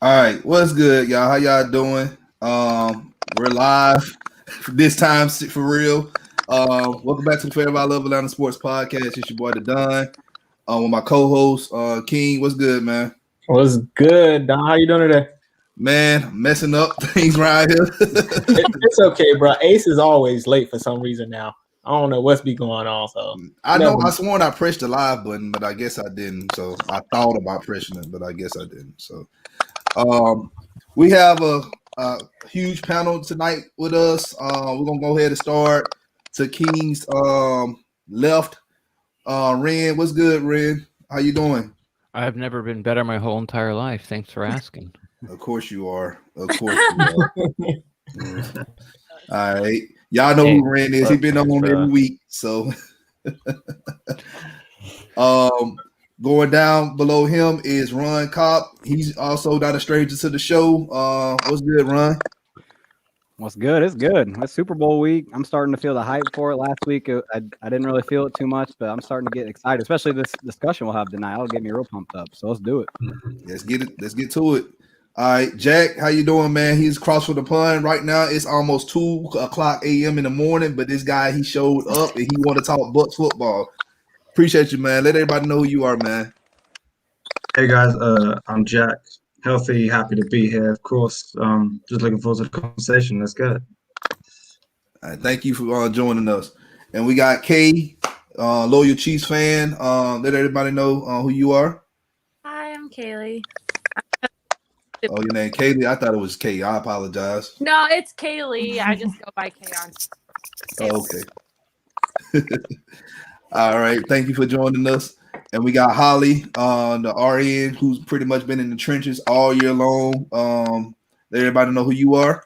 All right, what's good, y'all? How y'all doing? We're live this time for real. Welcome back to the Fair by Love Atlanta Sports Podcast. It's your boy, The Don, with my co-host, King. What's good, man? What's good, Don? How you doing today? Man, messing up things right here. It's okay, bro. Ace is always late for some reason now. I don't know what's be going on. So I know I sworn I pressed the live button, but I guess I didn't. So I thought about pressing it, but I guess I didn't. So we have a huge panel tonight with us. We're gonna go ahead and start to King's left. Ren, what's good, Ren? How you doing? I've never been better my whole entire life. Thanks for asking. Of course you are. Of course you are. All right. Y'all know who Ren is. He's been on every week. So going down below him is Ron Kopp. He's also not a stranger to the show. What's good, Ron? What's good? It's good. It's Super Bowl week. I'm starting to feel the hype for it. Last week, I didn't really feel it too much, but I'm starting to get excited, especially this discussion we'll have tonight. It'll get me real pumped up. So let's do it. Let's get it. Let's get to it. All right, Jack, how you doing, man? He's across from the pond right now. It's almost 2:00 a.m. in the morning, but this guy, he showed up and he want to talk Bucks football. Appreciate you, man. Let everybody know who you are, man. Hey guys, I'm Jack. Healthy, happy to be here. Of course, just looking forward to the conversation. Let's get it. All right, thank you for joining us. And we got Kay, loyal Chiefs fan. Let everybody know who you are. Hi, I'm Kaylee. Oh, your name Kaylee? I thought it was Kay. I apologize. No, it's Kaylee. I just go by Kay on. Oh, okay. All right. Thank you for joining us. And we got Holly, the RN, who's pretty much been in the trenches all year long. Let everybody know who you are.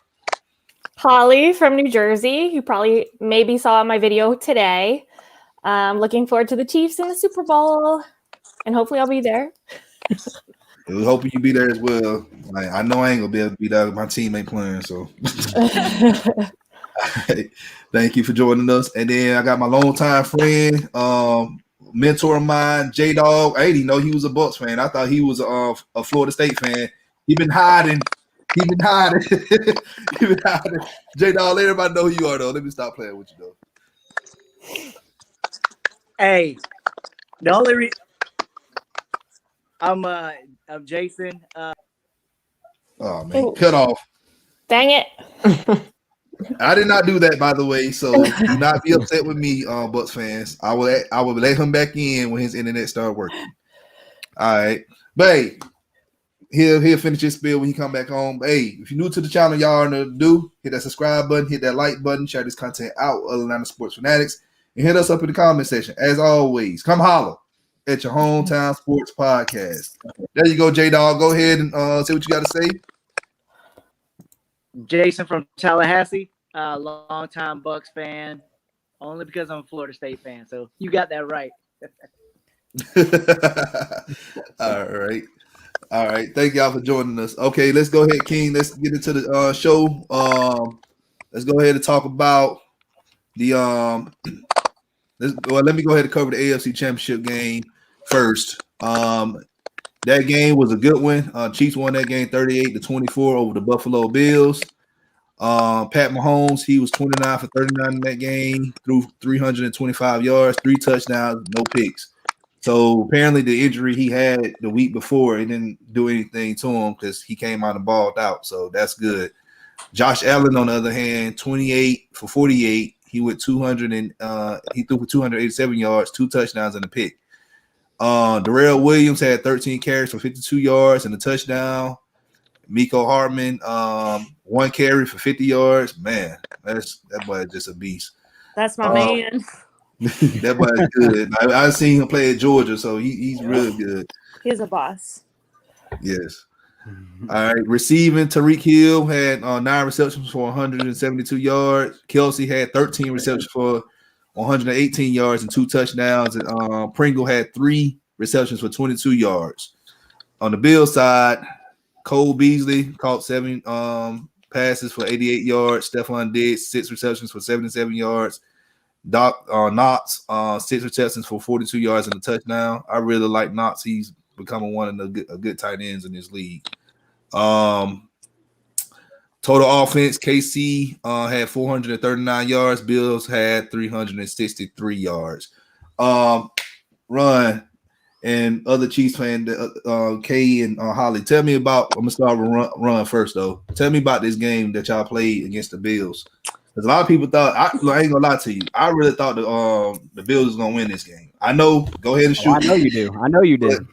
Holly from New Jersey. You probably maybe saw my video today. Looking forward to the Chiefs in the Super Bowl. And hopefully I'll be there. We hope you be there as well. I know I ain't gonna be able to be there. My team ain't playing, so. Thank you for joining us. And then I got my longtime friend, mentor of mine, J Dog. I didn't know he was a Bucks fan. I thought he was a Florida State fan. He been hiding. He been hiding. J Dog, let everybody know who you are, though. Let me stop playing with you, though. Hey, the only reason I'm Jason. Oh man, cut off. Dang it. I did not do that, by the way. So do not be upset with me, Bucks fans. I will let him back in when his internet start working. All right, but hey, he'll finish his spiel when he come back home. But hey, if you're new to the channel, y'all know what to do. Hit that subscribe button, hit that like button, share this content out with Atlanta sports fanatics, and hit us up in the comment section. As always, come holler at your hometown sports podcast. There you go, J Dog. Go ahead and say what you got to say. Jason from Tallahassee, longtime Bucks fan, only because I'm a Florida State fan. So you got that right. All right. Thank y'all for joining us. Okay, let's go ahead, King. Let's get into the show. Let's go ahead and talk about Let me go ahead and cover the AFC Championship game first. That game was a good one. Chiefs won that game 38-24 over the Buffalo Bills. Pat Mahomes, he was 29 for 39 in that game, threw 325 yards, 3 touchdowns, no picks. So apparently the injury he had the week before, it didn't do anything to him because he came out and balled out. So that's good. Josh Allen, on the other hand, 28 for 48. He went 200 and he threw for 287 yards, 2 touchdowns and a pick. Darrell Williams had 13 carries for 52 yards and a touchdown. Miko Hardman, 1 carry for 50 yards. Man, that boy is just a beast. That's my man. That boy is good. I've seen him play at Georgia, so he's really good. He's a boss. Yes. All right. Receiving, Tyreek Hill had 9 receptions for 172 yards. Kelsey had 13 receptions for 118 yards and 2 touchdowns. And Pringle had 3 receptions for 22 yards. On the Bills side, Cole Beasley caught 7 passes for 88 yards. Stephon Diggs, 6 receptions for 77 yards. Knox, 6 receptions for 42 yards and a touchdown. I really like Knox. He's becoming one of the good tight ends in this league. Total offense, KC had 439 yards. Bills had 363 yards. Ron and other Chiefs fans, Kay and Holly, tell me about. I'm gonna start with Ron first, though. Tell me about this game that y'all played against the Bills. Because a lot of people thought, I ain't gonna lie to you, I really thought the Bills was gonna win this game. I know. Go ahead and shoot. I know you do. I know you did.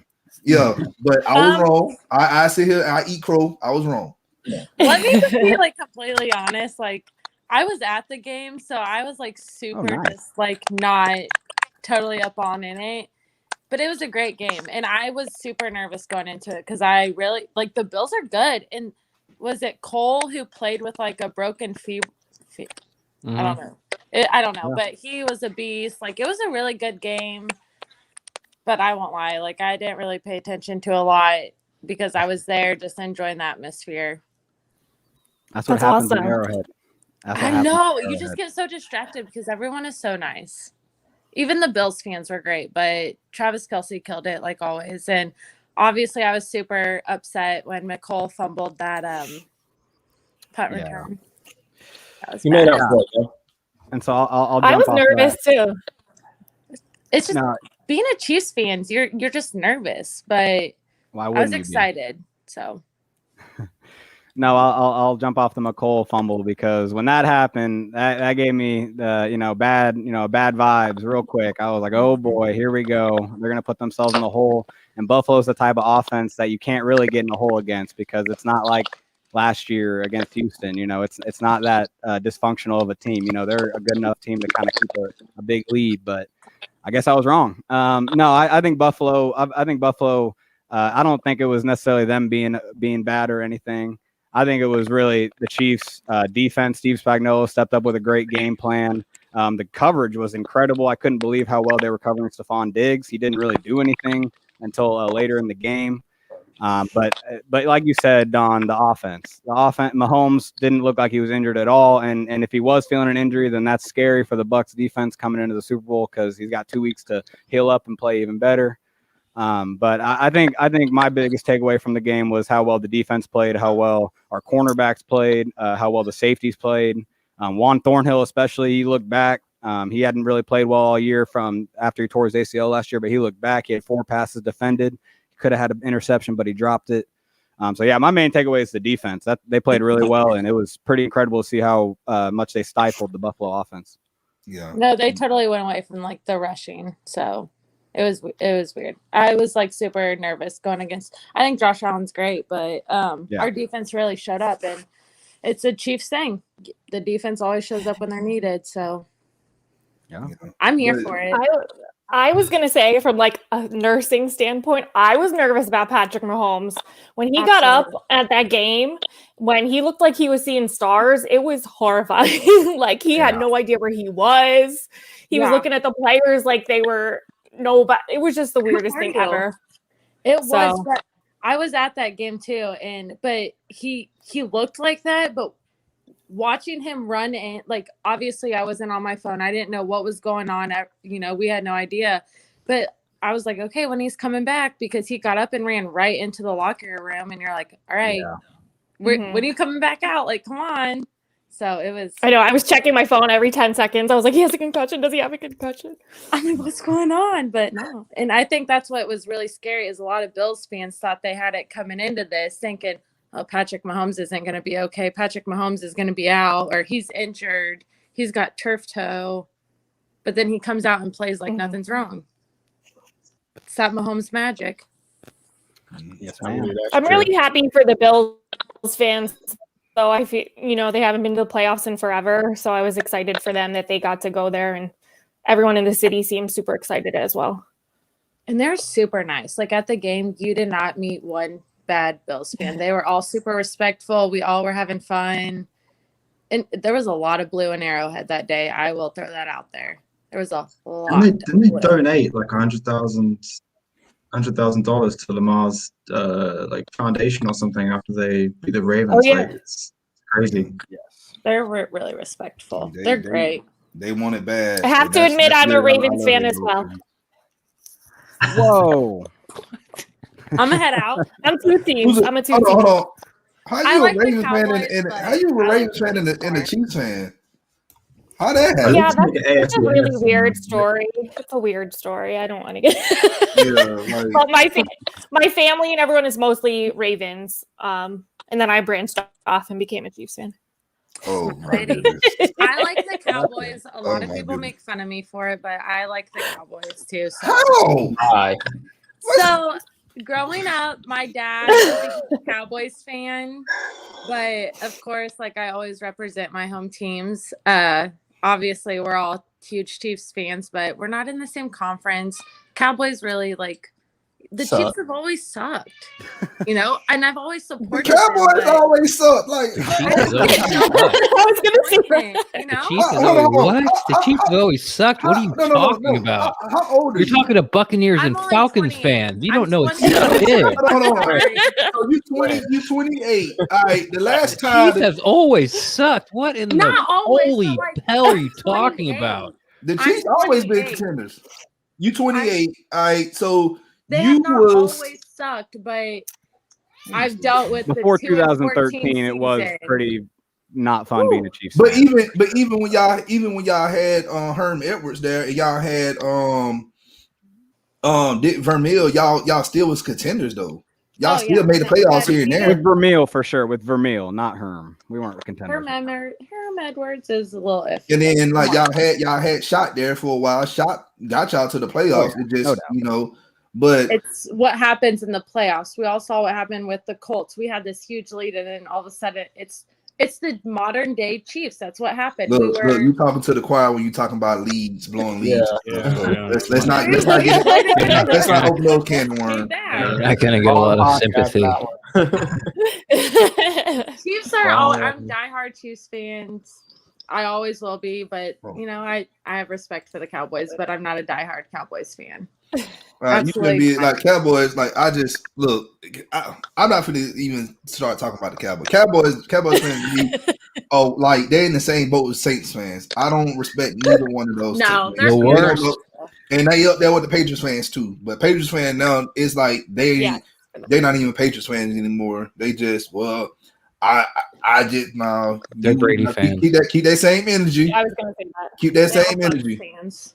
But I was wrong. I sit here, I eat crow. I was wrong. Let me just be like completely honest. Like, I was at the game, so I was like super just like not totally up on in it. But it was a great game, and I was super nervous going into it because I really like the Bills are good. And was it Cole who played with like a broken feet? Mm-hmm. I don't know, but he was a beast. Like, it was a really good game. But I won't lie, like I didn't really pay attention to a lot because I was there just enjoying the atmosphere. That's what happens awesome. in Arrowhead. I know. You just get so distracted because everyone is so nice. Even the Bills fans were great, but Travis Kelce killed it like always. And obviously I was super upset when McCole fumbled that punt return. That was made bad. up for it, though. And so I'll I jump was off nervous too. It's just No. being a Chiefs fan, you're just nervous, but Why I wouldn't was you be? excited. So No, I'll jump off the McCole fumble because when that happened, that gave me bad vibes real quick. I was like, oh boy, here we go. They're gonna put themselves in the hole. And Buffalo's the type of offense that you can't really get in the hole against because it's not like last year against Houston. It's not that dysfunctional of a team. They're a good enough team to kind of keep a big lead, but I guess I was wrong. No, I think Buffalo. I think Buffalo. I don't think it was necessarily them being bad or anything. I think it was really the Chiefs' defense. Steve Spagnuolo stepped up with a great game plan. The coverage was incredible. I couldn't believe how well they were covering Stephon Diggs. He didn't really do anything until later in the game. But like you said, Don, the offense, Mahomes didn't look like he was injured at all. And if he was feeling an injury, then that's scary for the Bucs defense coming into the Super Bowl because he's got 2 weeks to heal up and play even better. But I think my biggest takeaway from the game was how well the defense played, how well our cornerbacks played, how well the safeties played. Juan Thornhill, especially, he looked back. He hadn't really played well all year from after he tore his ACL last year, but he looked back. He had 4 passes defended. Could have had an interception, but he dropped it. So yeah, my main takeaway is the defense. That they played really well, and it was pretty incredible to see how much they stifled the Buffalo offense. Yeah. no, they totally went away from like the rushing. So it was weird. I was like super nervous going against. I think Josh Allen's great, but our defense really showed up, and it's a Chiefs thing. The defense always shows up when they're needed. So Yeah. I'm here for it. I was going to say, from like a nursing standpoint, I was nervous about Patrick Mahomes. When he got up at that game, when he looked like he was seeing stars, it was horrifying. Like he had no idea where he was. He was looking at the players like they were but it was just the weirdest thing ever. It was. But I was at that game too, but he looked like that. But watching him run in, like, obviously I wasn't on my phone. I didn't know what was going on. We had no idea. But I was like, okay, when he's coming back, because he got up and ran right into the locker room, and you're like, all right, when are you coming back out? Like, come on. So it was. I know. I was checking my phone every 10 seconds. I was like, he has a concussion. Does he have a concussion? I'm like, what's going on? But no. And I think that's what was really scary is a lot of Bills fans thought they had it coming into this, thinking, oh, Patrick Mahomes isn't going to be okay. Patrick Mahomes is going to be out, or he's injured. He's got turf toe. But then he comes out and plays like nothing's wrong. It's that Mahomes magic. Yes, I'm really happy for the Bills fans. So I feel, they haven't been to the playoffs in forever. So I was excited for them that they got to go there, and everyone in the city seemed super excited as well. And they're super nice. Like at the game, you did not meet one bad Bills fan. They were all super respectful. We all were having fun. And there was a lot of blue in Arrowhead that day. I will throw that out there. There was a lot. Didn't they donate like $100,000 to Lamar's foundation or something after they beat the Ravens? Oh, yeah. Like, it's crazy. Yes. They're really respectful. They're great. They want it bad. I have to admit, I'm a Ravens fan as well. Whoa. I'm gonna head out. I'm two teams. I'm a two team. Hold on. How you like a the Ravens fan Cowboys, how you a Ravens fan and a Chiefs fan? How that happen? Yeah, that's a really weird story. It's a weird story. I don't want to get. But my family and everyone is mostly Ravens. And then I branched off and became a Chiefs fan. Oh my goodness. I like the Cowboys. A lot of people make fun of me for it, but I like the Cowboys too. So. How? So growing up, my dad was a Cowboys fan, but of course, like I always represent my home teams. Obviously, we're all huge Chiefs fans, but we're not in the same conference. Cowboys really the Chiefs have always sucked, and I've always supported the Cowboys always suck. Like I was gonna say that. The Chiefs The Chiefs have always sucked. What are you talking about? How old are You're talking to Buccaneers and Falcons fans. You don't know what suck is. So you 28. All right. The last time Chiefs have always sucked. What in the holy hell are you talking about? The Chiefs always been contenders. You 28. All right. So they have not always sucked, but I've dealt with before 2013. It was pretty not fun being a Chiefs fan. But even when y'all had Herm Edwards there, and y'all had Dick Vermeil, y'all still was contenders though. Y'all still made the playoffs here and there. With Vermeil for sure. With Vermeil, not Herm. We weren't contenders. Herm Edwards is a little iffy. And then y'all had Shot there for a while. Shot got y'all to the playoffs. It just but it's what happens in the playoffs. We all saw what happened with the Colts. We had this huge lead, and then all of a sudden it's the modern day Chiefs. That's what happened. Look, you talking to the choir when you talking about leads, blowing leads. Let's not open those can of worms. I kind of get a lot of sympathy. Chiefs are I'm diehard Chiefs fans. I always will be, but I have respect for the Cowboys, but I'm not a diehard Cowboys fan. You can be like Cowboys. Like I just look. I'm not going to even start talking about the Cowboys. Cowboys fans. Like they're in the same boat with Saints fans. I don't respect neither one of those. No, they're the worst. And they up there with the Patriots fans too. But Patriots fans now is like they're not even Patriots fans anymore. They just I just now they're Brady fans. Keep that same energy. I was going to say that. Keep that same energy. Fans.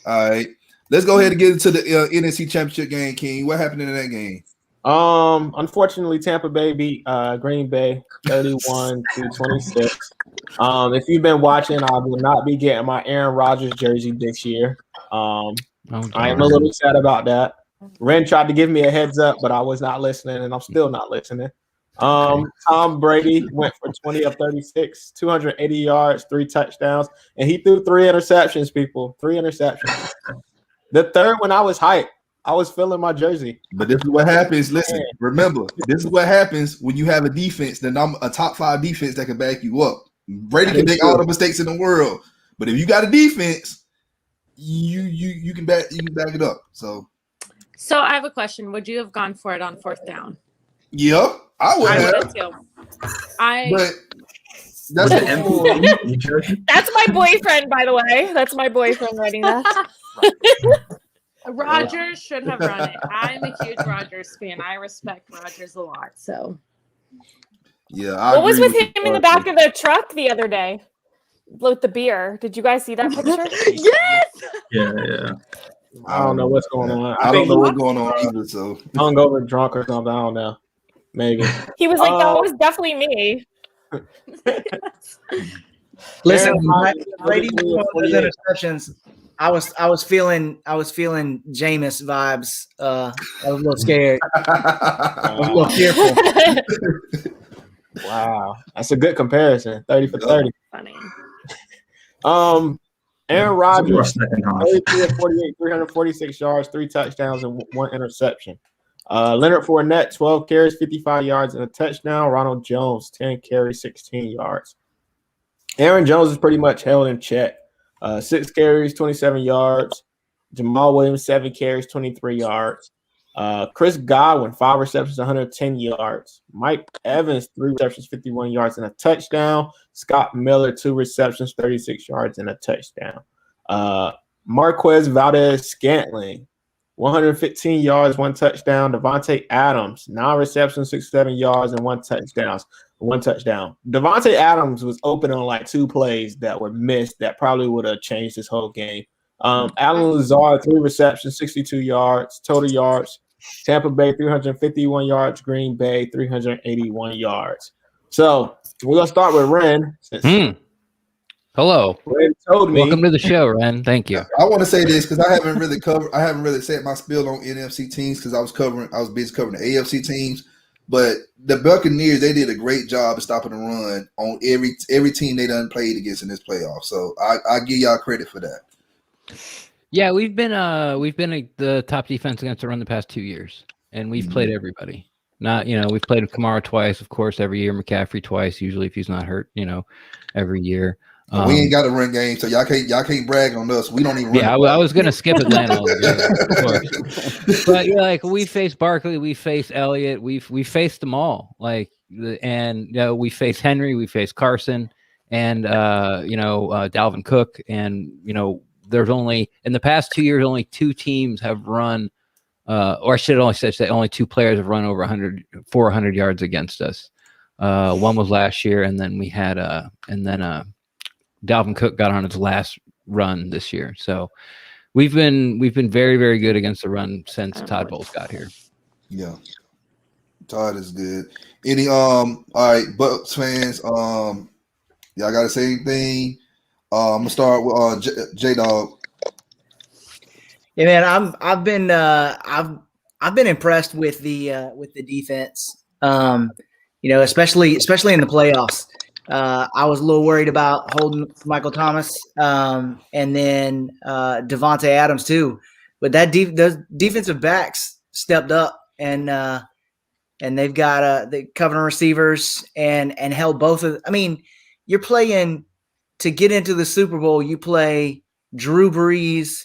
All right. Let's go ahead and get into the NFC Championship game, King. What happened in that game? Unfortunately, Tampa Bay beat Green Bay 31-26. If you've been watching, I will not be getting my Aaron Rodgers jersey this year. I am a little sad about that. Ren tried to give me a heads up, but I was not listening, and I'm still not listening. Tom Brady went for 20 of 36, 280 yards, 3 touchdowns, and he threw 3 interceptions, people. 3 interceptions. The third one, I was hyped. I was feeling my jersey. But this is what happens. Listen, remember, this is what happens when you have a defense, a top 5 defense that can back you up. Brady can make all the mistakes in the world, but if you got a defense, you can back it up. So I have a question. Would you have gone for it on 4th down? Yep, I would have. That's Was it MVP? You joking? That's my boyfriend, by the way. That's my boyfriend writing that. Rodgers should have run it. I'm a huge Rodgers fan. I respect Rodgers a lot. So, yeah. What was with him you, in the back of the truck the other day with the beer? Did you guys see that picture? yes. Yeah. I don't know what's going on. I don't know what's going on either. So hungover, drunk, or something. I don't know. Maybe. He was like, "That was definitely me." Listen, Aaron Brady Rodgers, those interceptions. I was feeling Jameis vibes. I was a little scared. I was a little fearful. Wow, that's a good comparison. 30 for 30. Funny. Aaron Rodgers, Second half. 33 of 48, 346 yards, 3 touchdowns, and 1 interception. Leonard Fournette, 12 carries, 55 yards, and a touchdown. Ronald Jones, 10 carries, 16 yards. Aaron Jones is pretty much held in check. 6 carries, 27 yards. Jamal Williams, 7 carries, 23 yards. Chris Godwin, 5 receptions, 110 yards. Mike Evans, 3 receptions, 51 yards, and a touchdown. Scott Miller, 2 receptions, 36 yards, and a touchdown. Marquez Valdez-Scantling, 115 yards, 1 touchdown. Devontae Adams, 9 receptions, 67 yards, and 1 touchdown. Devontae Adams was open on like 2 plays that were missed that probably would have changed this whole game. Alan Lazard, 3 receptions, 62 yards, total yards. Tampa Bay, 351 yards. Green Bay, 381 yards. So we're going to start with Ren. Hello. Ren told me. Welcome to the show, Ren. Thank you. I want to say this because I haven't really set my spiel on NFC teams because I was busy covering the AFC teams. But the Buccaneers, they did a great job of stopping the run on every team they done played against in this playoff. So I give y'all credit for that. Yeah, we've been the top defense against the run the past 2 years, and we've played everybody. We've played Kamara twice, of course, every year. McCaffrey twice, usually if he's not hurt, every year. We ain't got a run game, so y'all can't brag on us. We don't even. Yeah, I was gonna skip Atlanta altogether, of course. But we faced Barkley, we faced Elliott, we faced them all. We faced Henry, we faced Carson, and Dalvin Cook, and there's only in the past 2 years only 2 teams have run, or I should only say only 2 players have run over 400 yards against us. One was last year, and then we had Dalvin Cook got on his last run this year. So we've been very, very good against the run since Todd Bowles got here. Yeah. Todd is good. Any all right, Bucs fans, y'all gotta say anything? I'm gonna start with J Dog. Yeah, man, I've been impressed with the defense. Especially in the playoffs. I was a little worried about holding Michael Thomas, and then Devontae Adams too. But those defensive backs stepped up, and they've got the covering receivers and held both of. I mean, you're playing to get into the Super Bowl. You play Drew Brees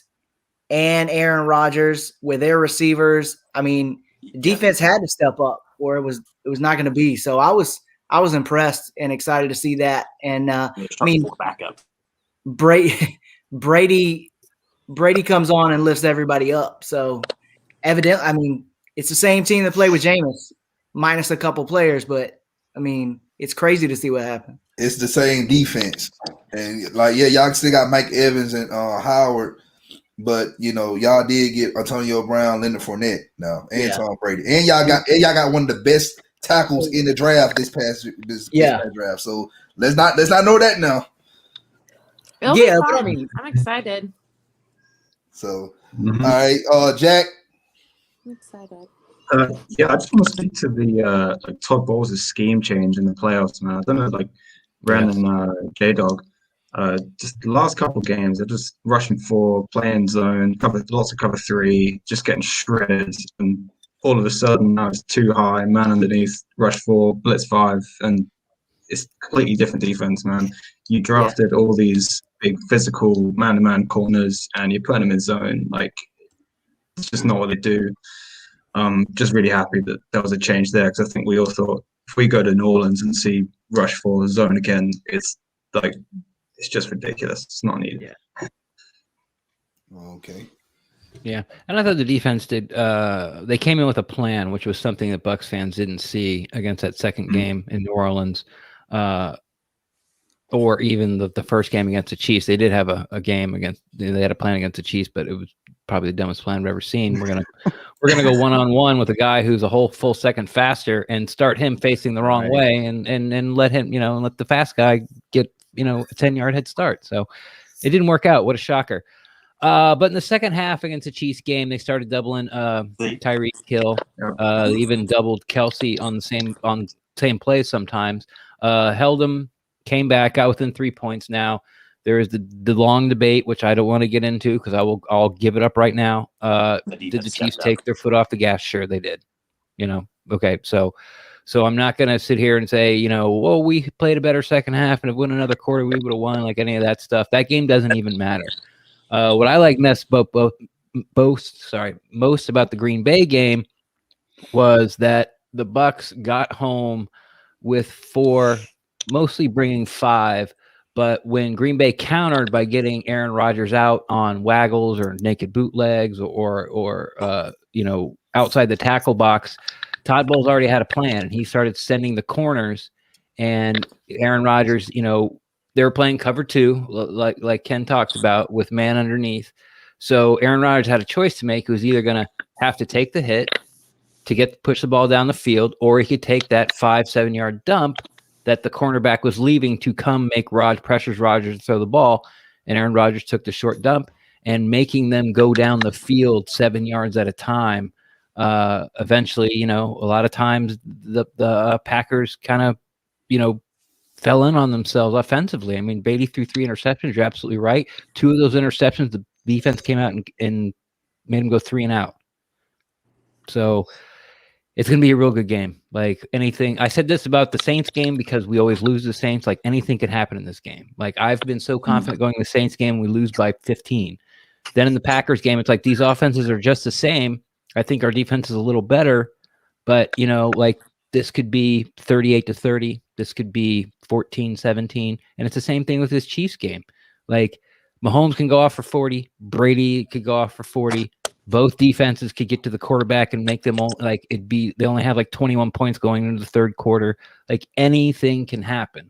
and Aaron Rodgers with their receivers. I mean, defense had to step up, or it was not going to be. So I was impressed and excited to see that. And back up. Brady comes on and lifts everybody up. So evidently, it's the same team that played with Jameis, minus a couple players. But it's crazy to see what happened. It's the same defense, and y'all still got Mike Evans and Howard, but y'all did get Antonio Brown, Leonard Fournette now, and Tom Brady, and y'all got one of the best tackles in the draft this past draft. So let's not know that now. I'm excited. So all right, Jack. I'm excited. I just want to speak to the Todd Bowles' scheme change in the playoffs, man. I don't know, Ren and J-Dog, just the last couple games, they're just rushing 4, playing zone, lots of cover 3, just getting shredded, and all of a sudden now it's too high, man underneath, rush 4, blitz 5, and it's completely different defense, man. You drafted all these big physical man-to-man corners, and you're putting them in zone. It's just not what they do. Just really happy that there was a change there, because I think we all thought if we go to New Orleans and see rush for the zone again. It's just ridiculous. It's not needed. Yeah. Okay. Yeah, and I thought the defense did. They came in with a plan, which was something that Bucs fans didn't see against that second game in New Orleans, or even the first game against the Chiefs. They did have a game against. They had a plan against the Chiefs, but it was probably the dumbest plan I've ever seen. We're gonna go 1-on-1 with a guy who's a whole full second faster and start him facing the wrong way, and let him, and let the fast guy get a 10-yard head start. So it didn't work out. What a shocker. But in the second half against the Chiefs game, they started doubling Tyreek Hill. Even doubled Kelsey on the same plays sometimes. Held him, came back, got within 3 points. Now there is the long debate, which I don't want to get into because I'll give it up right now. Did the Chiefs take their foot off the gas? Sure, they did. Okay, so I'm not going to sit here and say, well, we played a better second half, and if we won another quarter, we would have won, like any of that stuff. That game doesn't even matter. What I like most about the Green Bay game was that the Bucs got home with 4, mostly bringing 5. But when Green Bay countered by getting Aaron Rodgers out on waggles or naked bootlegs or outside the tackle box, Todd Bowles already had a plan, and he started sending the corners. And Aaron Rodgers, they were playing cover 2, like Ken talked about, with man underneath. So Aaron Rodgers had a choice to make. He was either going to have to take the hit to push the ball down the field, or he could take that 5-7 yard dump that the cornerback was leaving to come make pressures Rodgers to throw the ball. And Aaron Rodgers took the short dump, and making them go down the field 7 yards at a time. Eventually, a lot of times the Packers kind of, fell in on themselves offensively. I mean, Beatty threw 3 interceptions. You're absolutely right. 2 of those interceptions, the defense came out and made them go 3 and out. So it's going to be a real good game. Like anything, I said this about the Saints game because we always lose the Saints. Like anything could happen in this game. Like I've been so confident going to the Saints game, we lose by 15. Then in the Packers game, it's like these offenses are just the same. I think our defense is a little better, but this could be 38-30. This could be 14-17. And it's the same thing with this Chiefs game. Like Mahomes can go off for 40. Brady could go off for 40. Both defenses could get to the quarterback and make them all they only have 21 points going into the third quarter. Like anything can happen.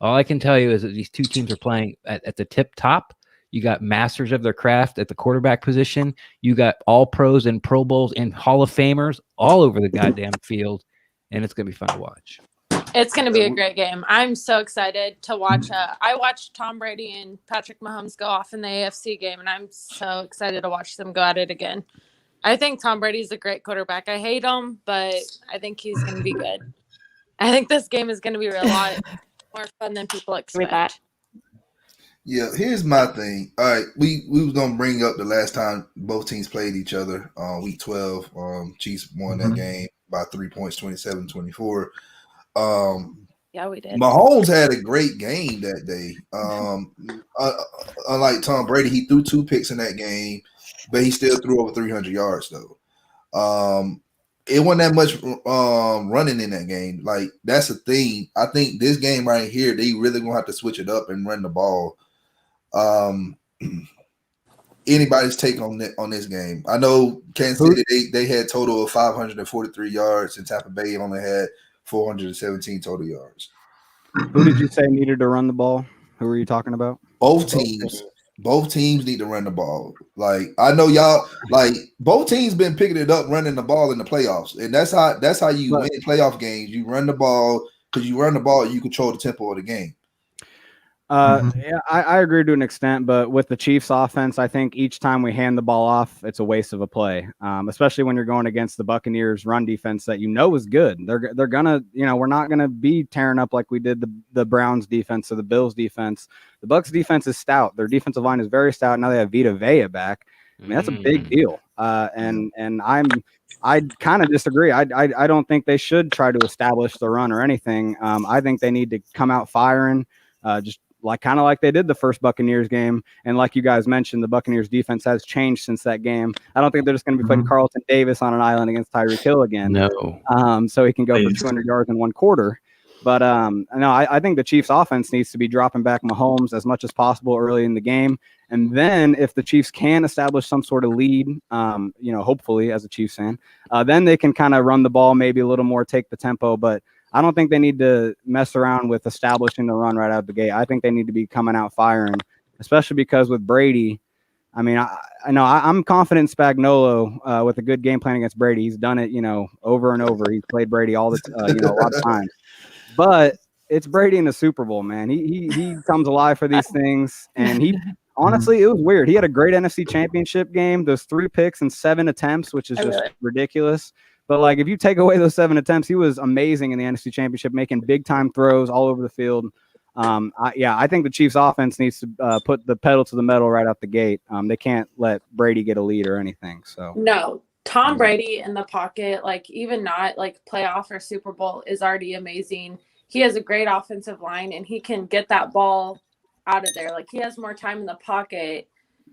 All I can tell you is that these two teams are playing at the tip top. You got masters of their craft at the quarterback position. You got all pros and Pro Bowls and Hall of Famers all over the goddamn field. And it's going to be fun to watch. It's going to be a great game. I'm so excited to watch. I watched Tom Brady and Patrick Mahomes go off in the AFC game, and I'm so excited to watch them go at it again. I think Tom Brady's a great quarterback. I hate him, but I think he's going to be good. I think this game is going to be a lot more fun than people expect. Yeah, here's my thing. All right, we was going to bring up the last time both teams played each other, week 12. Chiefs won that game by 3 points, 27-24. Yeah, we did. Mahomes had a great game that day. Unlike Tom Brady, he threw 2 picks in that game, but he still threw over 300 yards though. It wasn't that much running in that game. Like that's the thing. I think this game right here, they really gonna have to switch it up and run the ball. Anybody's take on this game? I know Kansas City they had total of 543 yards, and Tampa Bay only had 417 total yards. Who did you say needed to run the ball? Who were you talking about? Both teams need to run the ball. Like I know y'all, both teams been picking it up, running the ball in the playoffs, and that's how you win playoff games. You run the ball because you run the ball, you control the tempo of the game. Yeah, I agree to an extent, but with the Chiefs offense, I think each time we hand the ball off, it's a waste of a play, especially when you're going against the Buccaneers run defense that is good. They're gonna, we're not gonna be tearing up like we did the Browns defense or the Bills defense. The Bucs defense is stout. Their defensive line is very stout. Now they have Vita Vea back. I mean, that's a big deal. And I kind of disagree. I don't think they should try to establish the run or anything. I think they need to come out firing, just kind of like they did the first Buccaneers game. And like you guys mentioned, the Buccaneers defense has changed since that game. I don't think they're just going to be putting Carlton Davis on an island against Tyreek Hill again. No. So he can go for 200 yards in one quarter. But no, I think the Chiefs offense needs to be dropping back Mahomes as much as possible early in the game. And then if the Chiefs can establish some sort of lead, hopefully as a Chiefs fan, then they can kind of run the ball maybe a little more, take the tempo. But I don't think they need to mess around with establishing the run right out of the gate. I think they need to be coming out firing, especially because with Brady, I mean, I know I'm confident in Spagnuolo with a good game plan against Brady. He's done it, over and over. He's played Brady all the, a lot of times. But it's Brady in the Super Bowl, man. He comes alive for these things, and he honestly, it was weird. He had a great NFC Championship game. Those 3 picks and 7 attempts, which is just ridiculous. But like, if you take away those 7 attempts, he was amazing in the NFC Championship, making big time throws all over the field. I think the Chiefs offense needs to put the pedal to the metal right out the gate. They can't let Brady get a lead or anything. So no, Tom Brady in the pocket, like even not like playoff or Super Bowl, is already amazing. He has a great offensive line, and he can get that ball out of there. Like, he has more time in the pocket.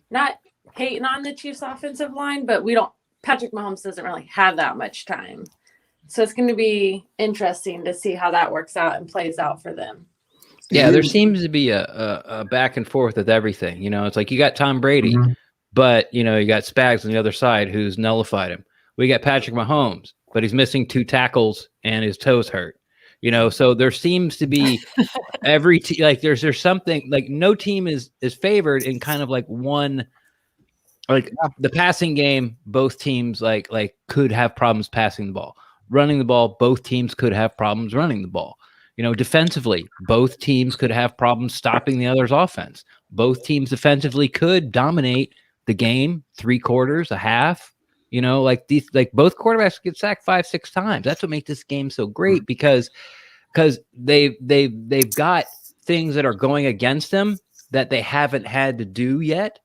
Not hating on the Chiefs offensive line, but Patrick Mahomes doesn't really have that much time. So it's going to be interesting to see how that works out and plays out for them. Yeah, there seems to be a back and forth with everything. It's like you got Tom Brady, but, you got Spags on the other side who's nullified him. We got Patrick Mahomes, but he's missing 2 tackles and his toes hurt. So there seems to be every like there's something like no team is favored in kind of like one, like the passing game. Both teams like could have problems passing the ball. Running the ball, both teams could have problems running the ball. Defensively, both teams could have problems stopping the other's offense. Both teams defensively could dominate the game 3 quarters, a half. Like both quarterbacks get sacked 5-6 times. That's what makes this game so great because they've got things that are going against them that they haven't had to do yet.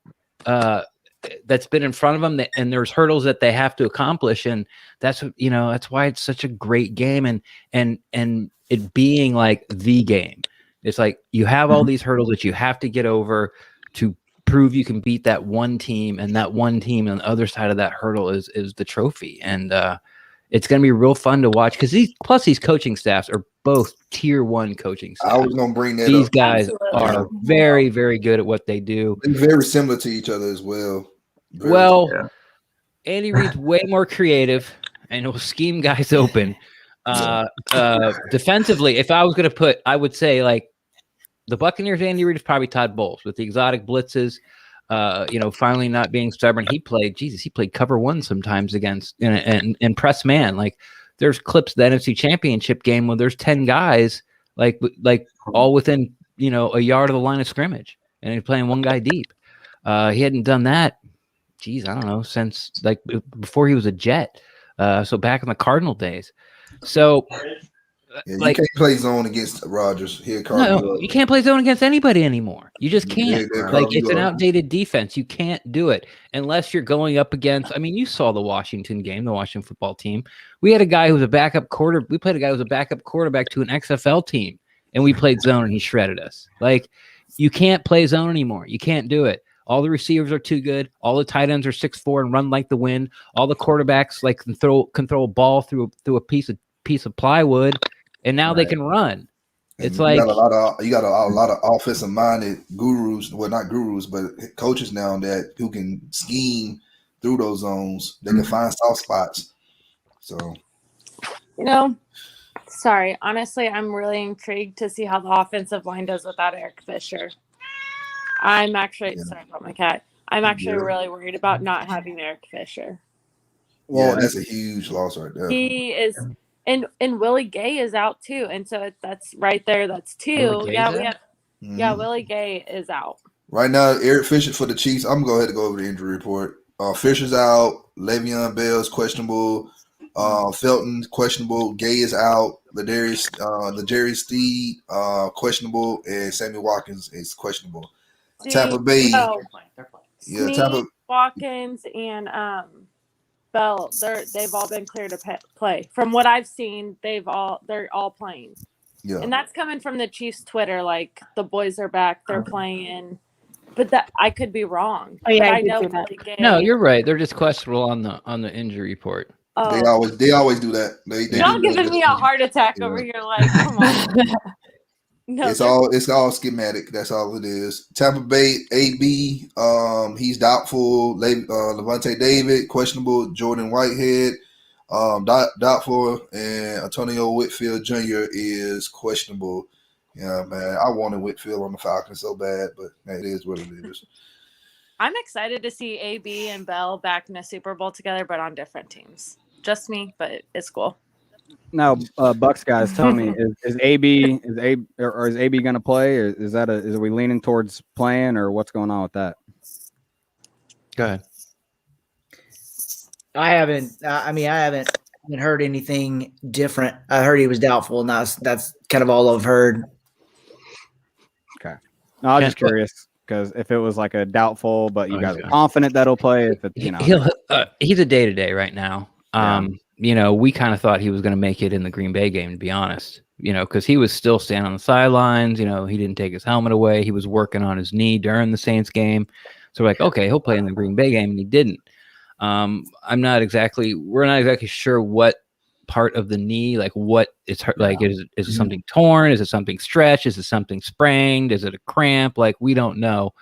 That's been in front of them, and there's hurdles that they have to accomplish, and that's what that's why it's such a great game, and it being like the game. It's like you have all these hurdles that you have to get over to prove you can beat that one team, and that one team on the other side of that hurdle is the trophy. And it's going to be real fun to watch because these coaching staffs are both tier 1 coaching staffs. I was going to bring that These up. guys are very, very good at what they do. And very similar to each other as well. Andy Reid's way more creative and will scheme guys open. Defensively, if I was going to put, I would say like the Buccaneers, Andy Reid is probably Todd Bowles with the exotic blitzes. Finally not being stubborn. He played cover 1 sometimes against and press man. Like there's clips of the NFC Championship game where there's 10 guys like all within a yard of the line of scrimmage, and he's playing 1 guy deep. He hadn't done that. I don't know, since like before he was a Jet. So back in the Cardinal days. So you can't play zone against Rodgers here. No, you can't play zone against anybody anymore. You just can't. It's an outdated defense. You can't do it unless you're going up against. I mean, you saw the Washington game, the Washington football team. We had a guy who was a backup quarter. We played a guy who was a backup quarterback to an XFL team, and we played zone, and he shredded us. Like, you can't play zone anymore. You can't do it. All the receivers are too good. All the tight ends are 6'4" and run like the wind. All the quarterbacks can throw a ball through a piece of plywood, and now they can run. It's you got a lot of offensive minded gurus. Well, not gurus, but coaches now who can scheme through those zones. They can find soft spots. So, sorry. Honestly, I'm really intrigued to see how the offensive line does without Eric Fisher. I'm actually sorry about my cat. I'm actually really worried about not having Eric Fisher. Well, that's a huge loss right there. He is, and Willie Gay is out too, and so that's right there. That's 2. Willie Gay is out right now. Eric Fisher for the Chiefs. I'm gonna go over the injury report. Fisher's out. Le'Veon Bell's questionable. Felton questionable. Gay is out. L'Jarius Steed questionable, and Sammy Watkins is questionable. Tampa Bay. Snead, Tampa Watkins and Bell. They've all been cleared to play. From what I've seen, they're all playing. Yeah, and that's coming from the Chiefs Twitter. Like, the boys are back, they're playing. But that I could be wrong. Oh yeah, I know. No, you're right. They're just questionable on the injury report. They always do that. They Y'all giving me a heart attack over here. Like, come on. No, it's all schematic. That's all it is. Tampa Bay AB, he's doubtful. Levante David questionable. Jordan Whitehead, doubtful, and Antonio Whitfield Jr. is questionable. Yeah, man, I wanted Whitfield on the Falcons so bad, but it is what it is. I'm excited to see AB and Bell back in a Super Bowl together, but on different teams. Just me, but it's cool. Now, Bucks guys, tell me, is AB going to play, or is we leaning towards playing, or what's going on with that? Go ahead. I haven't heard anything different. I heard he was doubtful, and that's kind of all I've heard. Okay, no, I was just curious because if it was like a doubtful, but you guys are confident that'll play, if it, he's a day-to-day right now. We kind of thought he was going to make it in the Green Bay game, to be honest, because he was still standing on the sidelines. He didn't take his helmet away. He was working on his knee during the Saints game. So we're like, okay, he'll play in the Green Bay game, and he didn't. We're not exactly sure what part of the knee, like what it's hurt. Like, is it something torn? Is it something stretched? Is it something sprained? Is it a cramp? Like, we don't know.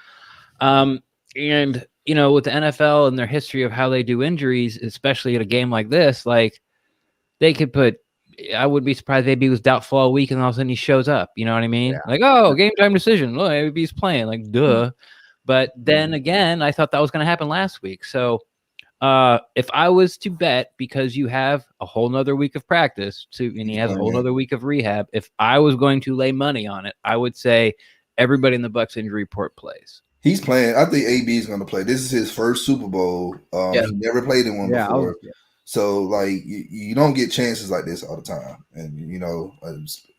With the NFL and their history of how they do injuries, especially at a game like this, like they could I would be surprised if AB was doubtful all week and all of a sudden he shows up. You know what I mean? Yeah. Like, game time decision. Look, AB's playing. Like, duh. But then again, I thought that was going to happen last week. So if I was to bet, because you have a whole nother week of practice and he has a whole nother week of rehab, if I was going to lay money on it, I would say everybody in the Bucs injury report plays. He's playing. I think AB is going to play. This is his first Super Bowl. He never played in one before. So, like, you don't get chances like this all the time. And,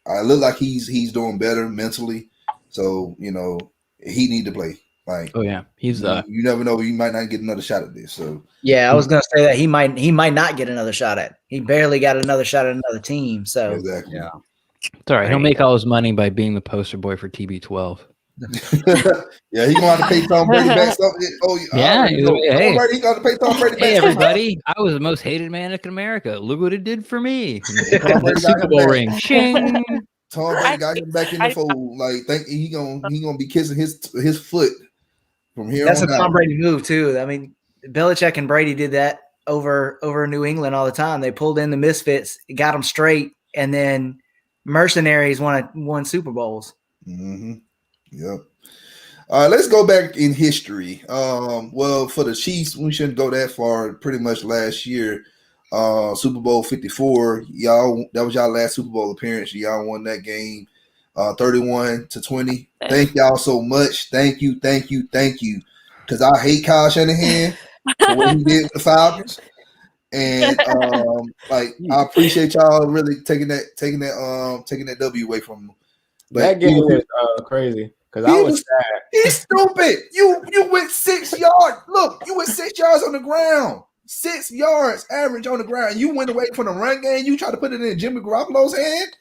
I look like he's doing better mentally. So, he need to play. Like, he's you never know. You might not get another shot at this. So, I was going to say that he might not get another shot at. He barely got another shot at another team. So, exactly. Yeah. It's all right. He'll make all his money by being the poster boy for TB12. Yeah, he gonna have to pay Tom Brady back something. He got to pay Tom Brady back. Hey, everybody! I was the most hated man in America. Look what it did for me. Super Bowl ring. Ching. Tom Brady got him back in the fold. Like, think he gonna be kissing his foot from here. That's on a Tom Brady move too. I mean, Belichick and Brady did that over New England all the time. They pulled in the misfits, got them straight, and then mercenaries won Super Bowls. Mm-hmm. Yep. Let's go back in history. Well, for the Chiefs, we shouldn't go that far. Pretty much last year, Super Bowl 54. That was y'all last Super Bowl appearance. Y'all won that game, 31-20. Thank y'all so much. Thank you. Because I hate Kyle Shanahan for what he did with the Falcons, and I appreciate y'all really taking that W away from him. But that game was crazy. Because I was sad. He's stupid. You went 6 yards. Look, you went 6 yards on the ground. 6 yards average on the ground. You went away from the run game. You tried to put it in Jimmy Garoppolo's hand.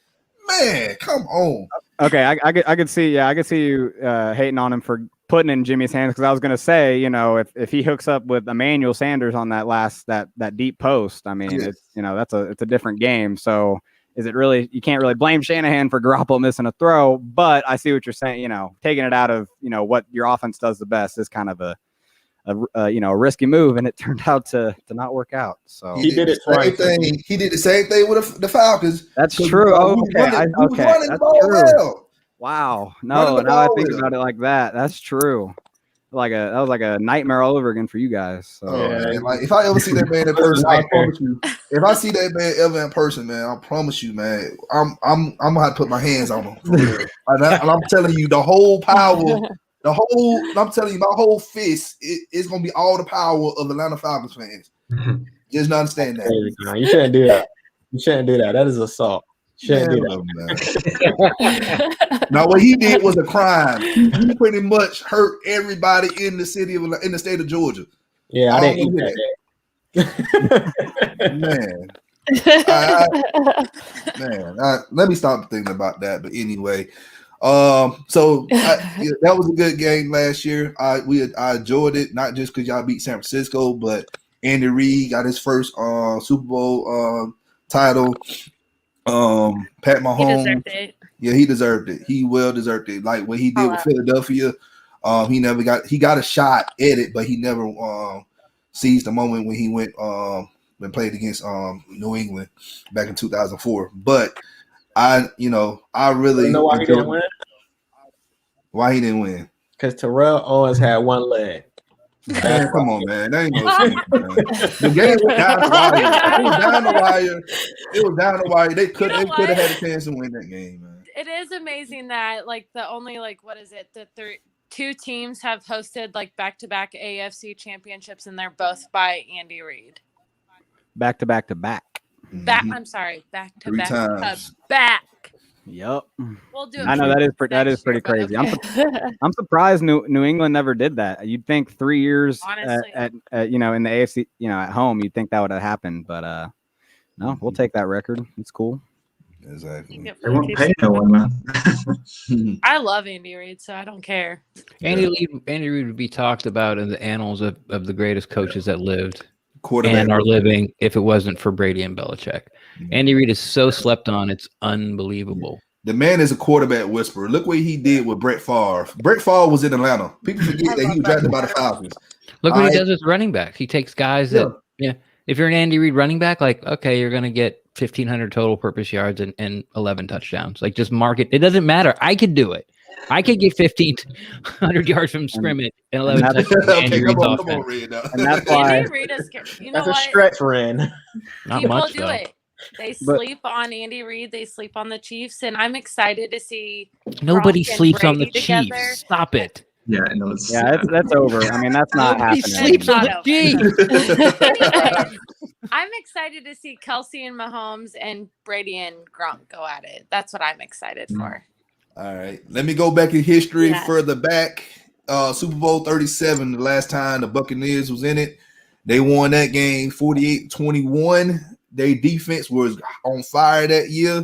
Man, come on. Okay, I could see you hating on him for putting in Jimmy's hands, because I was gonna say, if he hooks up with Emmanuel Sanders on that deep post, I mean, it's a different game. So is it really, you can't really blame Shanahan for Garoppolo missing a throw, but I see what you're saying. Taking it out of what your offense does the best is kind of a risky move, and it turned out to not work out. So he did it twice. He did the same thing with the Falcons. That's true. Okay, that's true. Well. Wow. No, now I think about it like that. That's true. That was like a nightmare all over again for you guys. So. Man, like, if I ever see that man in person, I promise you. If I see that man ever in person, man, I promise you, man, I'm gonna have to put my hands on him. And I'm telling you, the whole power, I'm telling you, my whole fist is gonna be all the power of Atlanta Falcons fans. Just not understand that. You shouldn't do that. You shouldn't do that. That is assault. Shouldn't do that. Now, what he did was a crime. He pretty much hurt everybody in the state of Georgia. Yeah, I didn't eat that. Let me stop thinking about that. But anyway, that was a good game last year. I enjoyed it, not just because y'all beat San Francisco, but Andy Reid got his first Super Bowl title. Pat Mahomes, He deserved it. Yeah, he deserved it. He well deserved it. Like what he did with Philadelphia, he got a shot at it, but he never seized the moment when he went when played against New England back in 2004. But I really know why he didn't win? Why he didn't win? Because Terrell Owens had one leg. Man, come on, man. That ain't no sense, man. The game was down the wire. It was down the wire. It was down the wire. They could have had a chance to win that game, man. It is amazing that like the only two teams have hosted like back-to-back AFC championships, and they're both by Andy Reid. Back to back to back. I'm sorry, back to Three back times. to back. Yep. We'll do it. I know that is pretty crazy. Okay. I'm surprised New England never did that. You'd think 3 years Honestly. at in the AFC, at home, you'd think that would have happened, but no, we'll take that record. It's cool. Exactly. They won't pay no one, man. I love Andy Reid, so I don't care. Andy Reid would be talked about in the annals of the greatest coaches that lived Quarterback and are living if it wasn't for Brady and Belichick. Andy Reid is so slept on, it's unbelievable. The man is a quarterback whisperer. Look what he did with Brett Favre. Brett Favre was in Atlanta. People forget that he was drafted by the Falcons. Look what he does with running backs. He takes guys that, if you're an Andy Reid running back, like, okay, you're going to get 1,500 total purpose yards and 11 touchdowns. Like, just mark it. It doesn't matter. I could do it. I could get 1,500 yards from scrimmage and 11 touchdowns. Andy Reid's offense. And that's why Andy Reid is, that's a stretch, Ren. Not People much, do though. it. They sleep on Andy Reid. They sleep on the Chiefs, and I'm excited to see. Nobody Gronk and sleeps on the Brady Chiefs. together. Stop it. Yeah, no, that's over. I mean, that's not Nobody happening. sleeps on the Chiefs. Anyway, I'm excited to see Kelsey and Mahomes and Brady and Gronk go at it. That's what I'm excited for. All right. Let me go back in history Yes. further back. Super Bowl 37, the last time the Buccaneers was in it. They won that game 48-21. Their defense was on fire that year.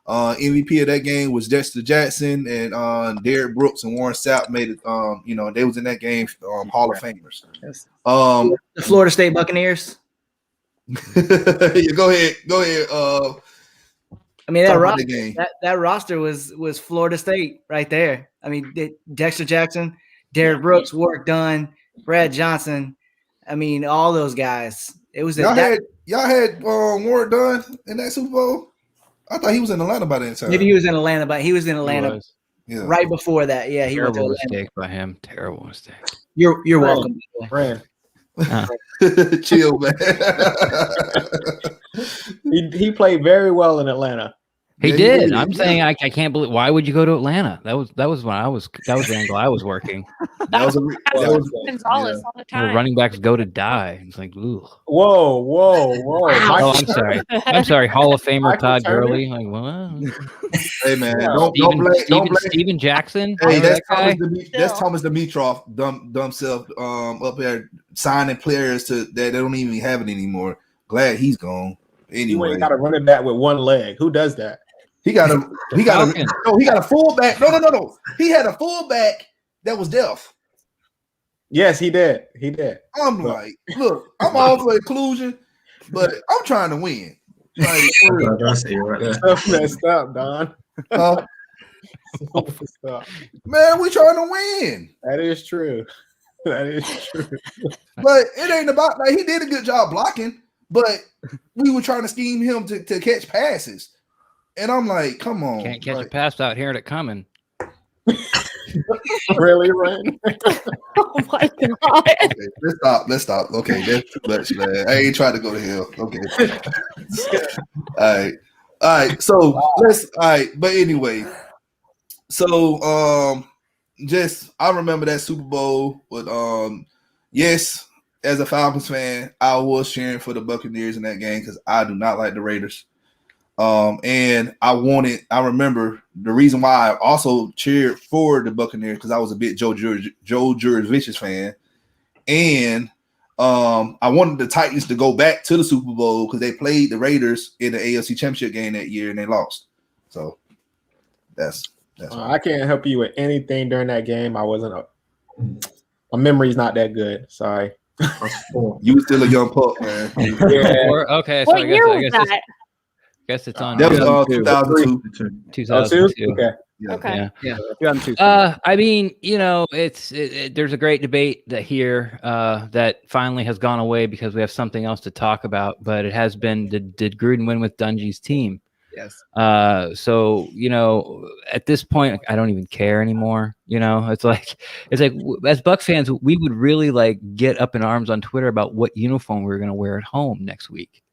MVP of that game was Dexter Jackson, and Derrick Brooks and Warren Sapp made it. They was in that game, Hall of Famers. The Florida State Buccaneers. Yeah, go ahead. I mean, Talk about the game. that roster was Florida State right there. I mean, Dexter Jackson, Derrick Brooks, Warwick Dunn, Brad Johnson. I mean, all those guys. It was y'all had Warwick Dunn in that Super Bowl. I thought he was in Atlanta by that time. maybe he was in Atlanta, but he was in Atlanta Yeah. right before that. Yeah, he went to Terrible Atlanta. mistake by him. Terrible mistake. You're welcome. Ren. Chill, man. He played very well in Atlanta. He Yeah, did. he did. I'm saying I can't believe. Why would you go to Atlanta? That was when that was the angle I was working. That was Gonzalez all the Where time. running backs go to die. It's like, ooh. Whoa. Oh, I'm sorry. I'm sorry. Hall of Famer Michael Todd Turner? Gurley. Like, what? Hey man, Yeah. don't blame. Steven Jackson. Hey, Remember that's that guy? That's Thomas Dimitroff, dumb self, up there signing players that they don't even have it anymore. Glad he's gone. He went Anyway, and got a running back with one leg. Who does that? he got a fullback. No. He had a fullback that was deaf. Yes, he did. I'm like, look, I'm all for inclusion, but I'm trying to win. Like, That's it right there. So messed up, Don. uh, So messed up. man, we trying to win. That is true. That is true. But it ain't about like he did a good job blocking, but we were trying to scheme him to catch passes. And I'm like, come on. Can't catch like, a pass without hearing it coming. Really, Ren? Oh my god. okay, let's stop. Okay, that's too much, man. I ain't trying to go to hell. Okay. All right. So but anyway. So I remember that Super Bowl with yes, as a Falcons fan, I was cheering for the Buccaneers in that game because I do not like the Raiders. And I remember the reason why I also cheered for the Buccaneers because I was a bit Joe Jurevicius fan. And I wanted the Titans to go back to the Super Bowl because they played the Raiders in the AFC Championship game that year and they lost. So that's I can't help you with anything during that game. I wasn't my memory's not that good. Sorry. I was 4. You were still a young pup, man. Yeah. Okay, so What year was I that? guess it's on. That was 2002. 2002. 2? Okay. Yeah. Okay. Yeah. 2002. I mean, you know, there's a great debate that here that finally has gone away because we have something else to talk about. But it has been did Gruden win with Dungy's team? Yes. So you know, at this point, I don't even care anymore. You know, it's like as Buck fans, we would really like get up in arms on Twitter about what uniform we were going to wear at home next week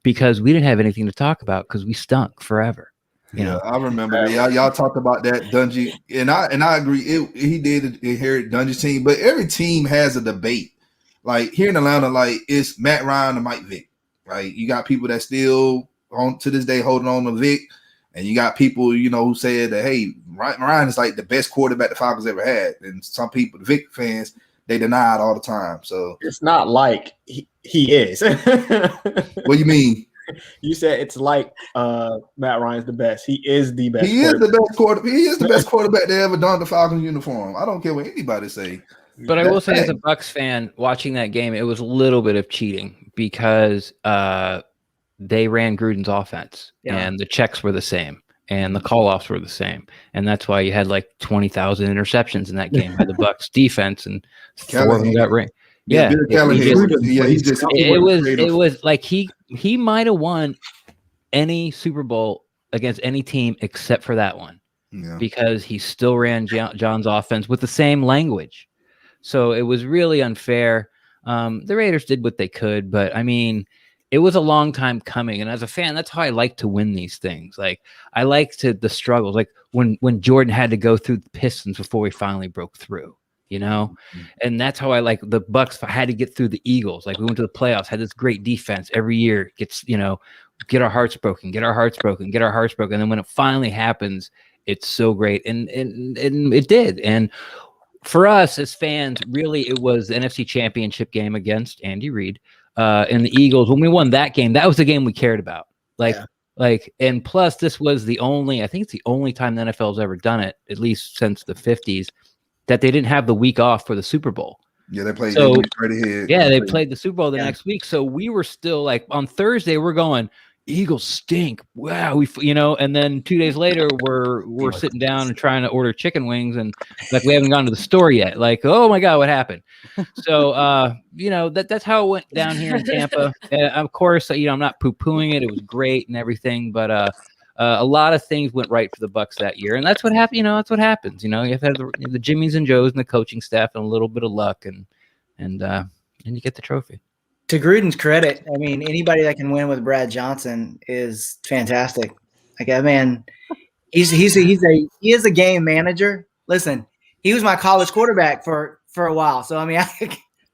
because we didn't have anything to talk about because we stunk forever. You know? I remember y'all talked about that Dungy, and I agree. He did inherit Dungy's team, but every team has a debate. Like here in Atlanta, like it's Matt Ryan and Mike Vick. Right, you got people that still on to this day holding on to Vic, and you got people you know who said that hey, Ryan is like the best quarterback the Falcons ever had, and some people, the Vic fans, they deny it all the time. So it's not like he is. What do you mean? You said it's like Matt Ryan's the best. He is the best. He is the best quarterback. He is the best quarterback that ever donned the Falcons uniform. I don't care what anybody say. But I will say, as a Bucs fan, watching that game, it was a little bit of cheating because they ran Gruden's offense, and the checks were the same, and the call-offs were the same, and that's why you had like 20,000 interceptions in that game by the Bucs defense, and 4 of them got ring. Yeah, it was like he might have won any Super Bowl against any team except for that one, because he still ran John's offense with the same language. So it was really unfair. The Raiders did what they could, but I mean, it was a long time coming. And as a fan, that's how I like to win these things. Like I like the struggles, like when Jordan had to go through the Pistons before we finally broke through, you know? And that's how I like the Bucs had to get through the Eagles. Like we went to the playoffs, had this great defense every year, get our hearts broken. And then when it finally happens, it's so great. And it did. And for us as fans, really, it was the NFC Championship game against Andy Reid and the Eagles. When we won that game, that was the game we cared about. And plus, this was I think it's the only time the NFL has ever done it, at least since the 50s, that they didn't have the week off for the Super Bowl. Yeah, they played right ahead. Yeah, they played the Super Bowl the next week. So we were still like on Thursday, we're going, Eagles stink. Wow, and then 2 days later we're sitting down and trying to order chicken wings, and like we haven't gone to the store yet. Like, oh my God, what happened? So that's how it went down here in Tampa. Of course, I'm not poo-pooing it. It was great and everything, but a lot of things went right for the Bucs that year, and that's what happened. That's what happens. You have to have the Jimmies and Joes and the coaching staff and a little bit of luck, and you get the trophy. To Gruden's credit, I mean, anybody that can win with Brad Johnson is fantastic. Like that man, he is a game manager. Listen, he was my college quarterback for a while, so I mean,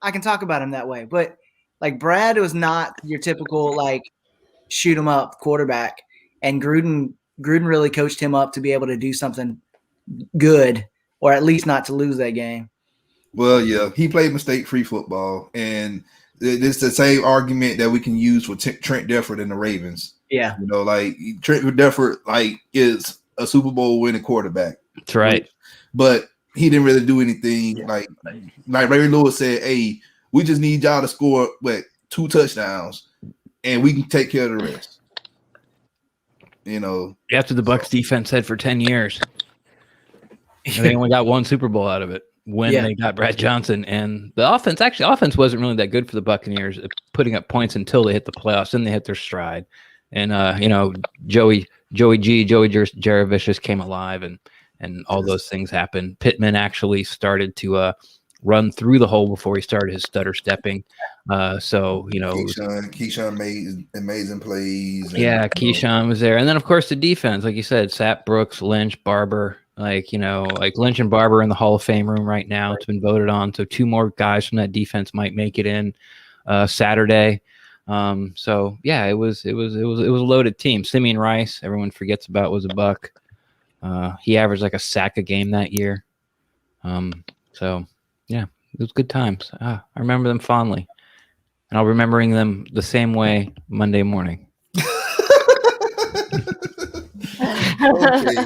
I can talk about him that way. But like Brad was not your typical like shoot 'em up quarterback, and Gruden really coached him up to be able to do something good, or at least not to lose that game. Well, yeah, he played mistake-free football, and it's the same argument that we can use for Trent Dilfer and the Ravens. Yeah. Like Trent Dilfer is a Super Bowl winning quarterback. That's right. But he didn't really do anything. Yeah. Like Ray Lewis said, hey, we just need y'all to score 2 touchdowns and we can take care of the rest. After the Bucs defense said for 10 years. And they only got 1 Super Bowl out of it. When they got Brad Johnson, and the offense wasn't really that good for the Buccaneers, putting up points until they hit the playoffs. Then they hit their stride, and Joey Jaravicius came alive, and all those things happened. Pittman actually started to run through the hole before he started his stutter stepping. Keyshawn made amazing plays. Keyshawn was there, and then of course the defense, like you said, Sapp, Brooks, Lynch, Barber. Like Lynch and Barber in the Hall of Fame room right now. It's been voted on. So 2 more guys from that defense might make it in Saturday. It was a loaded team. Simeon Rice, everyone forgets about, was a Buck. He averaged like a sack a game that year. It was good times. I remember them fondly, and I'll remembering them the same way Monday morning. Okay.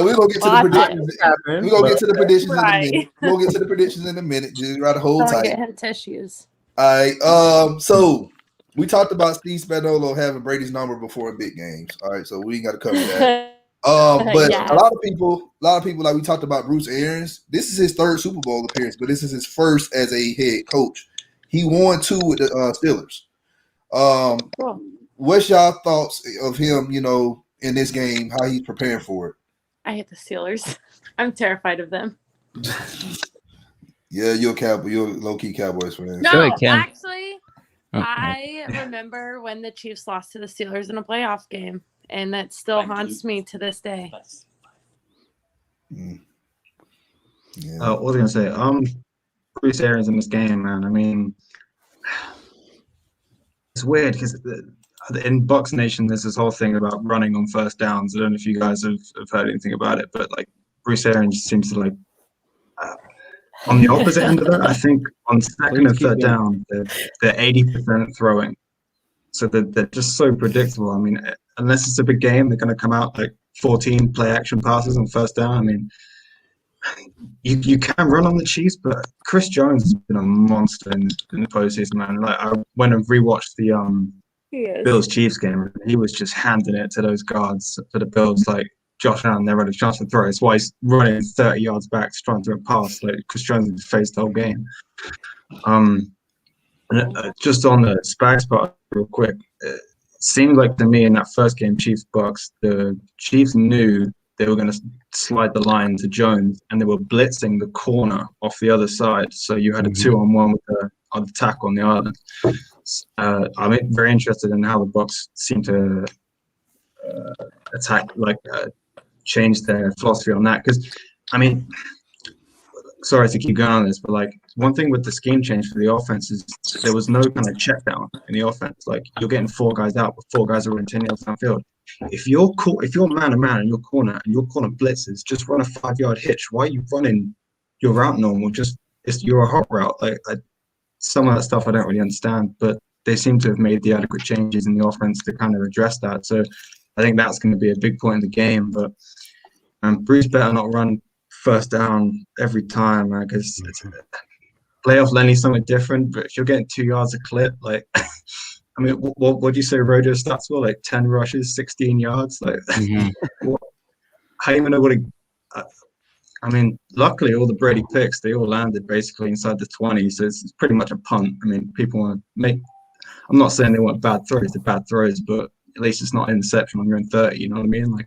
We're gonna get to the predictions. We're gonna get to the predictions in a minute. We'll get to the predictions in a minute. Just gotta hold tight. Get him tissues. All right. So we talked about Steve Spagnuolo having Brady's number before in big games. All right, so we ain't got to cover that. But Yes. a lot of people, like we talked about Bruce Arians. This is his third Super Bowl appearance, but this is his first as a head coach. He won 2 with the Steelers. Cool. What's y'all thoughts of him? In this game, how he's preparing for it? I hate the Steelers. I'm terrified of them. Yeah, you're a low-key Cowboys fan. No, Go ahead, Ken. actually, I remember when the Chiefs lost to the Steelers in a playoff game, and that still haunts me to this day. Yeah. What was I gonna say? Bruce Arians in this game, man. I mean, it's weird because in Bucs Nation, there's this whole thing about running on first downs. I don't know if you guys have heard anything about it, but like Bruce Arians seems to on the opposite end of that. I think on second and third down, they're 80% throwing, so they're just so predictable. I mean, unless it's a big game, they're going to come out like 14 play action passes on first down. I mean, you can run on the Chiefs, but Chris Jones has been a monster in the postseason, man. Like I went and rewatched the Bills Chiefs game. He was just handing it to those guards for the Bills. Like Josh Allen never had a chance to throw. That's why he's running 30 yards back to try and throw a pass. Like Chris Jones has faced the whole game. Just on the Spags part, real quick, it seemed like to me in that first game, Chiefs-Bucks, the Chiefs knew they were going to slide the line to Jones, and they were blitzing the corner off the other side. So you had a 2-on-1 with the tackle on the island. I'm very interested in how the Bucks seem to attack, change their philosophy on that. Because, I mean, sorry to keep going on this, but one thing with the scheme change for the offense is there was no kind of check down in the offense. Like you're getting 4 guys out, but 4 guys are in 10 yards downfield. If you're man to man in your corner and your corner blitzes, just run a 5-yard hitch. Why are you running your route normal? You're a hot route. Some of that stuff I don't really understand, but they seem to have made the adequate changes in the offense to kind of address that. So I think that's going to be a big point in the game. But Bruce better not run first down every time, because playoff Lenny's something different. But if you're getting 2 yards a clip, I mean, what do you say Rojo stats were? 10 rushes, 16 yards? How are you going to I mean, luckily all the Brady picks, they all landed basically inside the 20, so it's pretty much a punt. I mean, people want to make – I'm not saying they want bad throws, they're bad throws, but at least it's not interception when you're in 30, you know what I mean?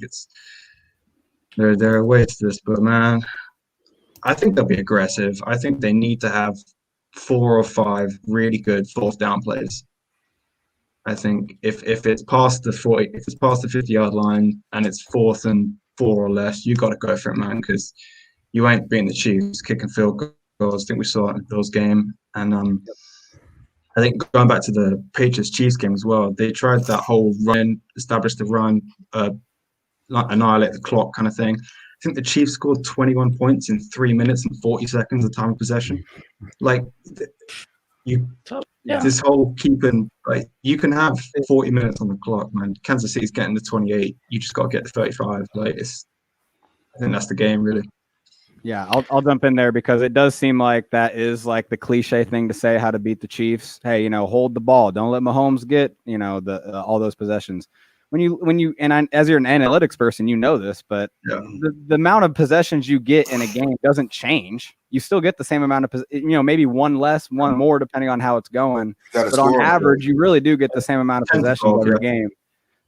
There are ways to this, but man, I think they'll be aggressive. I think they need to have 4 or 5 really good 4th down plays. I think if it's past the 40, if it's past the 50-yard line and it's 4th and 4 or less, you got to go for it, man, because you ain't beating the Chiefs kicking field goals. I think we saw it in the Bills game, and I think going back to the Patriots Chiefs game as well, they tried that whole run, establish the run, annihilate the clock kind of thing. I think the Chiefs scored 21 points in 3 minutes and 40 seconds of time of possession. This whole keeping, you can have 40 minutes on the clock, man. Kansas City's getting the 28. You just got to get the 35. I think that's the game, really. Yeah, I'll jump in there because it does seem like that is the cliche thing to say how to beat the Chiefs. Hey, hold the ball. Don't let Mahomes get, all those possessions. As you're an analytics person, you know this, but the amount of possessions you get in a game doesn't change. You still get the same amount of, maybe one less, one more, depending on how it's going. But on average, you really do get the same amount of possessions every game.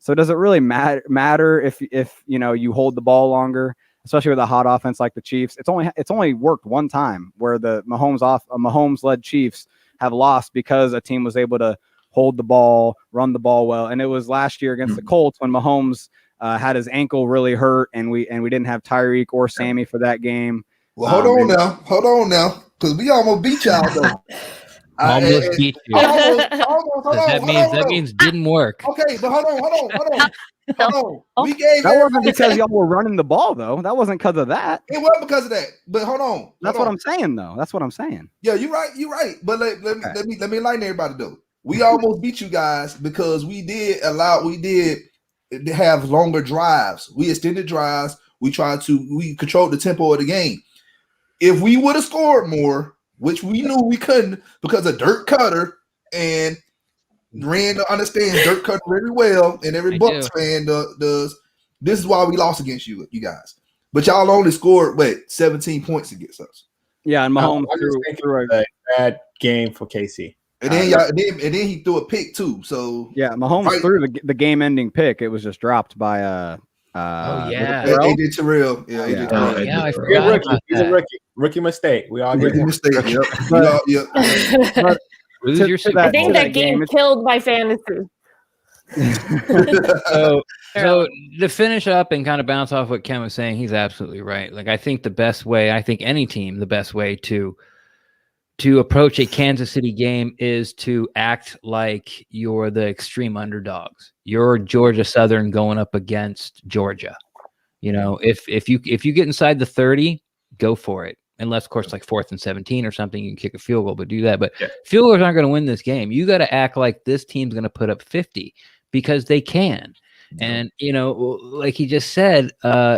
So does it really matter if you hold the ball longer, especially with a hot offense like the Chiefs? It's only worked one time where the Mahomes-led Chiefs have lost because a team was able to hold the ball, run the ball well, and it was last year against the Colts when Mahomes had his ankle really hurt, and we didn't have Tyreek or Sammy for that game. Well, hold on now, because we almost beat y'all though. Almost beat you. That means didn't work. Okay, but hold on. We gave that wasn't because y'all were running the ball though. That wasn't because of that. It wasn't because of that. But hold on. That's what I'm saying though. That's what I'm saying. Yeah, you're right. But let me enlighten everybody though. We almost beat you guys because we did have longer drives. We extended drives. We controlled the tempo of the game. If we would have scored more, which we knew we couldn't because of Dirk Cutter, and Ren understands Dirk Cutter very well, and every Bucks fan does. This is why we lost against you guys. But y'all only scored 17 points against us. Yeah, and Mahomes threw a bad game for KC. And then he threw a pick too. So yeah, Mahomes threw the game-ending pick. It was just dropped by AJ Terrell. I forgot. He's a rookie mistake. We all rookie mistake. Yep. I think that game killed my fantasy. So to finish up and kind of bounce off what Ken was saying, he's absolutely right. Like I think any team, the best way to approach a Kansas City game is to act like you're the extreme underdogs. You're Georgia Southern going up against Georgia. You know, if you get inside the 30, go for it. Unless, of course, like 4th and 17 or something, you can kick a field goal, but do that. But field goals aren't going to win this game. You got to act like this team's going to put up 50 because they can. And, you know, like he just said,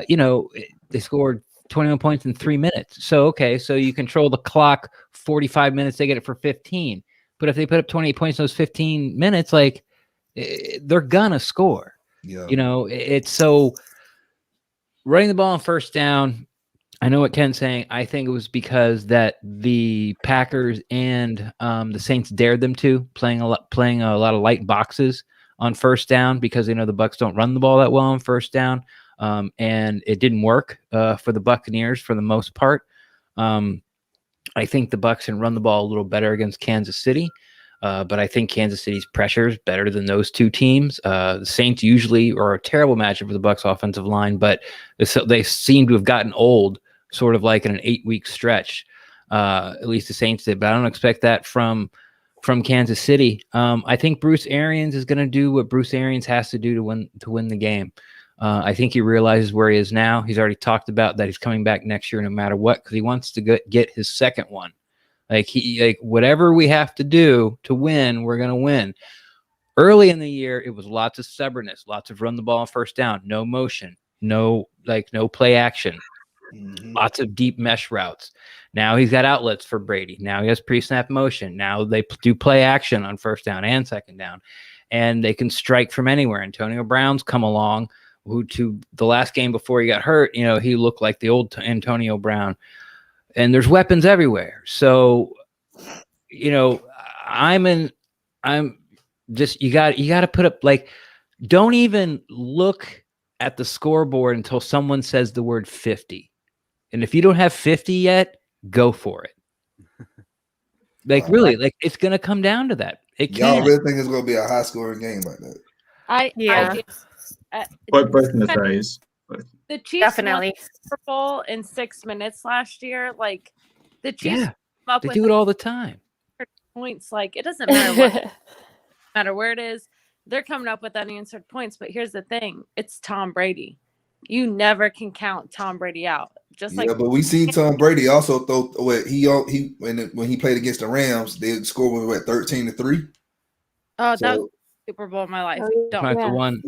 you know, they scored 21 points in 3 minutes. So, okay, so you control the clock 45 minutes, they get it for 15. But if they put up 28 points in those 15 minutes, like they're going to score. Yeah. You know, it's so running the ball on first down. I know what Ken's saying. I think it was because that the Packers and the Saints dared them to playing a lot of light boxes on first down because they know the Bucs don't run the ball that well on first down, and it didn't work for the Buccaneers for the most part. I think the Bucs can run the ball a little better against Kansas City, but I think Kansas City's pressure is better than those two teams. The Saints usually are a terrible matchup for the Bucs offensive line, but they seem to have gotten old, sort of like in an 8-week stretch. At least the Saints did, but I don't expect that from Kansas City. I think Bruce Arians is going to do what Bruce Arians has to do to win the game. I think he realizes where he is now. He's already talked about that he's coming back next year no matter what because he wants to get his second one. Like whatever we have to do to win, we're going to win. Early in the year, it was lots of stubbornness, lots of run the ball on first down, no motion, no play action. Lots of deep mesh routes. Now he's got outlets for Brady. Now he has pre-snap motion. Now they do play action on first down and second down, and they can strike from anywhere. Antonio Brown's come along, who to the last game before he got hurt, you know, he looked like the old Antonio Brown. And there's weapons everywhere. So, you know, I'm just you got to put up don't even look at the scoreboard until someone says the word 50. And if you don't have 50 yet, go for it. Really, it's going to come down to that. Y'all really think it's going to be a high scoring game like that? Both in the phrase. The Chiefs definitely won the Super Bowl in 6 minutes last year. Like the Chiefs they do it all the time. Points, it doesn't matter matter where it is. They're coming up with unanswered points. But here's the thing: it's Tom Brady. You never can count Tom Brady out. But we seen Tom Brady also throw when he played against the Rams, they scored with 13-3. Oh, that was Super Bowl of my life. I love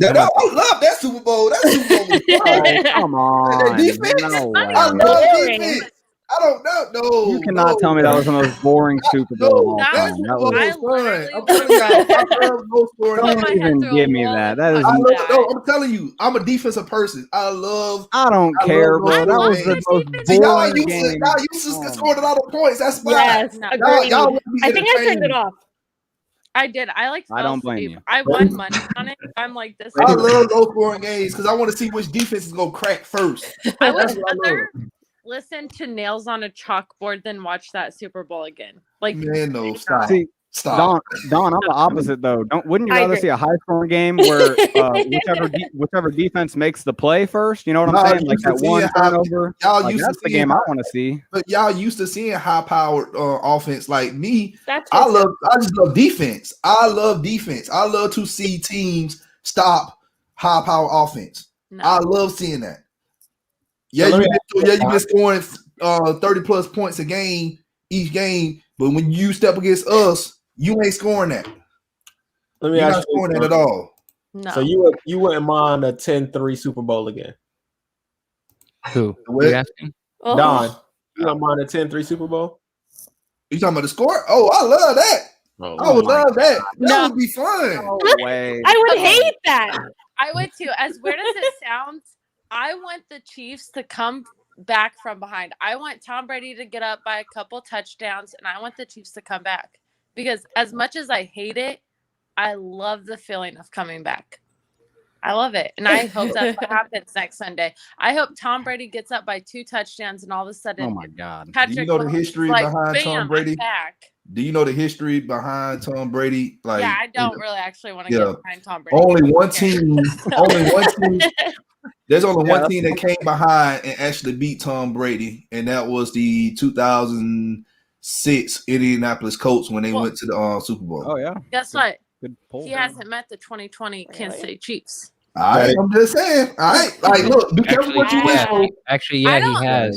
that Super Bowl. That Super Bowl. Come on. Defense. No I love defense. I don't know. No, you cannot tell me that was the most boring Super Bowl. Don't even give me that. That is. I'm telling you, I'm a defensive person. I don't care, bro. That was the most boring game. Y'all used to score a lot of points. That's why. Yes, I think I turned it off. I did. I don't blame you. I won money on it. I'm like this. I love low scoring games because I want to see which defense is gonna crack first. I would rather listen to nails on a chalkboard than watch that Super Bowl again. Stop. See, stop. Don, I'm the opposite though. Wouldn't you rather see a high scoring game where whichever defense makes the play first? You know what I'm saying? Like that one turnover. That's the game I want to see. But y'all used to seeing high powered offense like me. I just love defense. I love defense. I love to see teams stop high power offense. No. I love seeing that. You've been scoring 30 plus points a game each game, but when you step against us, you ain't scoring that. You're not scoring that at all. No. So you wouldn't mind a 10-3 Super Bowl again? Who? Are you asking? Don, you don't mind a 10-3 Super Bowl? You talking about the score? Oh, I love that. I would love that. That would be fun. No way. I would hate that. I would too. As weird as it sounds, I want the Chiefs to come back from behind. I want Tom Brady to get up by a couple touchdowns, and I want the Chiefs to come back. Because as much as I hate it, I love the feeling of coming back. I love it. And I hope that's what happens next Sunday. I hope Tom Brady gets up by 2 touchdowns and all of a sudden, Oh my God. Do you know the history behind Tom Brady? Back. Do you know the history behind Tom Brady? Like, yeah, I don't really actually want to get behind Tom Brady. Only one team. There's only one team that came behind and actually beat Tom Brady, and that was the 2006 Indianapolis Colts when they went to the Super Bowl. Oh yeah. Guess what? Good poll. He hasn't met the 2020 Kansas City Chiefs. I'm just saying. All right, like, look, be careful what you wish for. Actually, yeah, he has.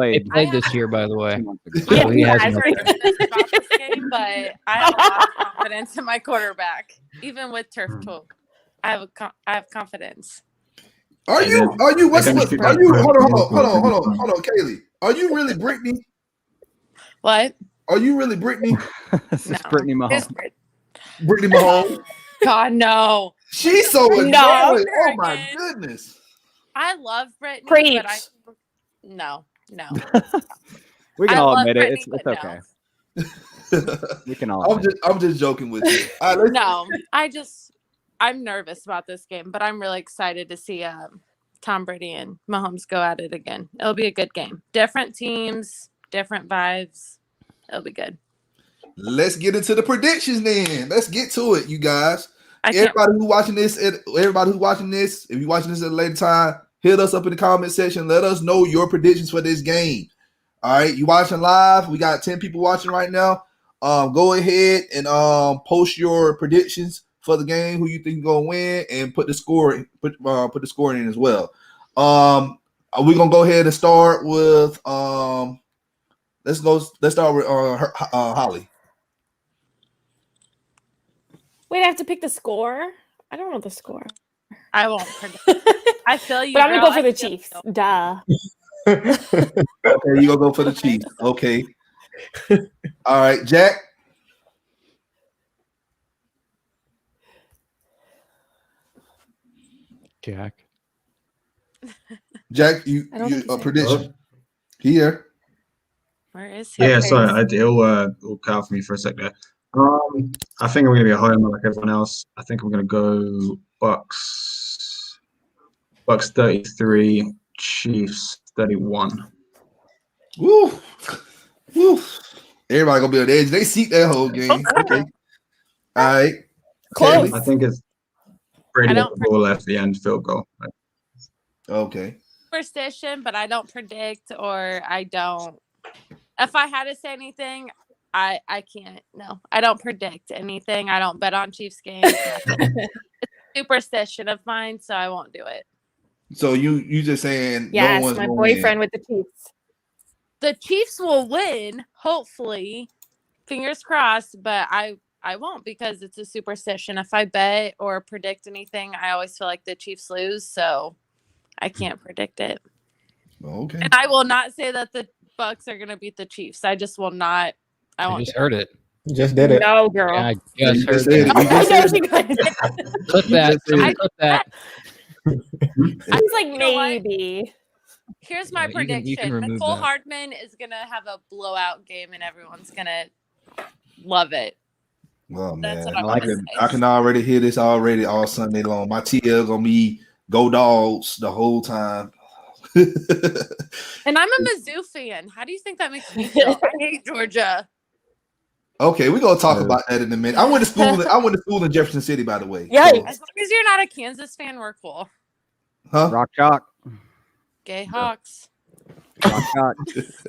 They played this year, by the way. Yeah, he has. about this game, but I have a lot of confidence in my quarterback, even with turf talk. I have confidence. Are you? Hold on, Kaylee. Are you really Brittany? What? Are you really Brittany? This is Brittany Mahomes. Brittany Mahomes. God, no. She's so annoying. No. Oh my goodness. I love Brittany, Preach. but no. We can I all love admit it. Brittany, It's okay. We can all. I'm just joking with you. No, I'm nervous about this game, but I'm really excited to see Tom Brady and Mahomes go at it again. It'll be a good game. Different teams, different vibes. It'll be good. Let's get into the predictions then. Let's get to it, you guys. Everybody who's watching this, if you're watching this at a later time, hit us up in the comment section. Let us know your predictions for this game. All right, you watching live? We got 10 people watching right now. Go ahead and post your predictions for the game, who you think is gonna win, and put the score put the score in as well. We're gonna go ahead and start with let's start with Holly. Wait, I have to pick the score? I don't know the score. I won't predict. I feel you. But I'm girl. gonna go for I the feel Chiefs. you. Duh. Okay, you gonna go for the Chiefs. Okay. All right, Jack. Jack, you prediction here. Where is he? Yeah, sorry, it'll cut out for me for a sec there. I think I'm gonna be a homer like everyone else. I think I'm gonna go Bucks 33, Chiefs 31. Woo. Everybody gonna be on the edge. They seat that whole game. Okay. All right. Close. I think it's Brady ball left the end field goal. Okay. Superstition, but I don't predict, or I don't. If I had to say anything, I can't. No, I don't predict anything. I don't bet on Chiefs games. It's a superstition of mine, so I won't do it. So you just saying Yes, no one's my gonna boyfriend win. with the Chiefs. The Chiefs will win, hopefully. Fingers crossed, but I won't because it's a superstition. If I bet or predict anything, I always feel like the Chiefs lose, so I can't predict it. Okay. And I will not say that the Bucks are going to beat the Chiefs. I just will not. I won't. just heard it. You just did it. No, girl. Yeah, I You just just heard said it. that. You just said it. Clip that. Clip that. I was like, You know what? maybe. Here's my You can prediction. remove Nicole that. Hardman is going to have a blowout game, and everyone's going to love it. Well, That's man, what I'm gonna say. I can already hear this already all Sunday long. My TL gonna be go dogs the whole time. And I'm a Mizzou fan. How do you think that makes me feel? I hate Georgia. Okay, we're gonna talk about that in a minute. I went to school in Jefferson City, by the way. Yikes. So, As long as you're not a Kansas fan, we're cool. huh? Rock chalk. Gay Hawks. Rock chalk.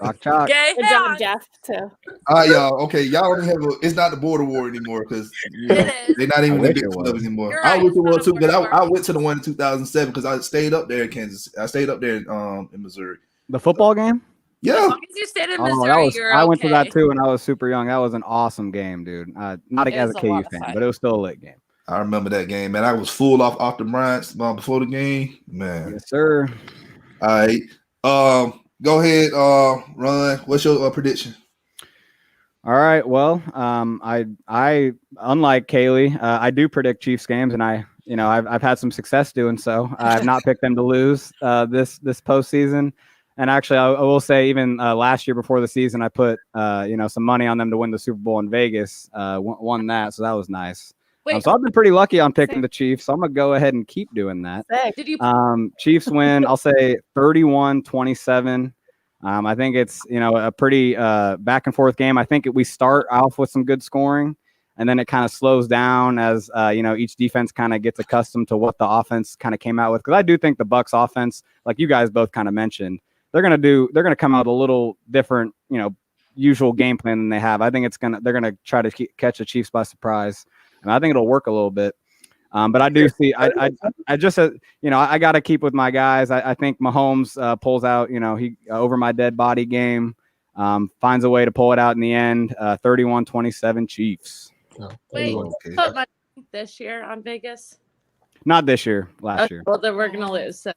Rock chalk. Gay Good job, Hawks. Jeff, too. All right, y'all. Okay, y'all don't have it's not the border war anymore because It is. they're not even I in the wish Big it 12 was. anymore. You're I right, wish it it's not was a too, but border I war. went to the one in 2007 because I stayed up there in Kansas. I stayed up there in Missouri. The football game? As Yeah. long as you stayed in Missouri, that was. you're I went to that okay. too when I was super young. That was an awesome game, dude. Not It as was a a KU lot of fan, fun. but it was still a lit game. I remember that game, man. I was full off the Bryants before the game, man. Yes, sir. All right. Go ahead, Ron. What's your prediction? All right. Well, I unlike Kaylee, I do predict Chiefs games, and I've had some success doing so. I've not picked them to lose this postseason, and actually, I will say even last year before the season, I put some money on them to win the Super Bowl in Vegas. Won that, so that was nice. So I've been pretty lucky on picking the Chiefs. So I'm gonna go ahead and keep doing that. Did you? Chiefs win. I'll say 31-27. I think it's a pretty back and forth game. I think we start off with some good scoring, and then it kind of slows down as each defense kind of gets accustomed to what the offense kind of came out with. Because I do think the Bucs offense, like you guys both kind of mentioned, they're gonna come out a little different, usual game plan than they have. I think they're gonna try to catch the Chiefs by surprise, and I think it'll work a little bit. But I do see, I just, I got to keep with my guys. I think Mahomes pulls out, he over my dead body game, finds a way to pull it out in the end. 31-27 Chiefs. Wait, put my this year on Vegas? Not this year, last year. Well, then we're gonna lose. So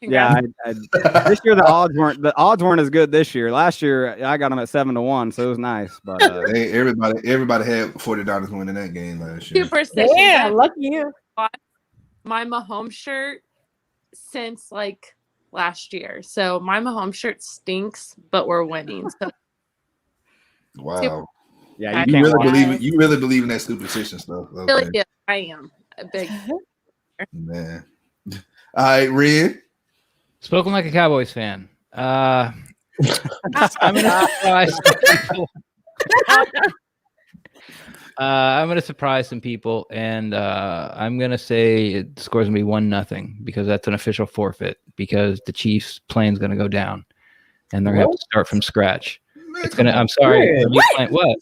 yeah, this year the odds weren't as good this year. Last year I got them at 7-1, so it was nice. But everybody had 49ers winning that game last year. Superstition. Yeah, lucky you. My Mahomes shirt since like last year. So my Mahomes shirt stinks, but we're winning. So. Wow. Yeah, you really believe in that superstition stuff. Okay. Really, yeah, I am a big man. All right, Red. Spoken like a Cowboys fan. I'm gonna surprise some people. I'm gonna surprise some people, and I'm gonna say the score's gonna be 1-0 because that's an official forfeit because the Chiefs' plane's gonna go down, and they're gonna have to start from scratch. It's gonna. I'm sorry. What?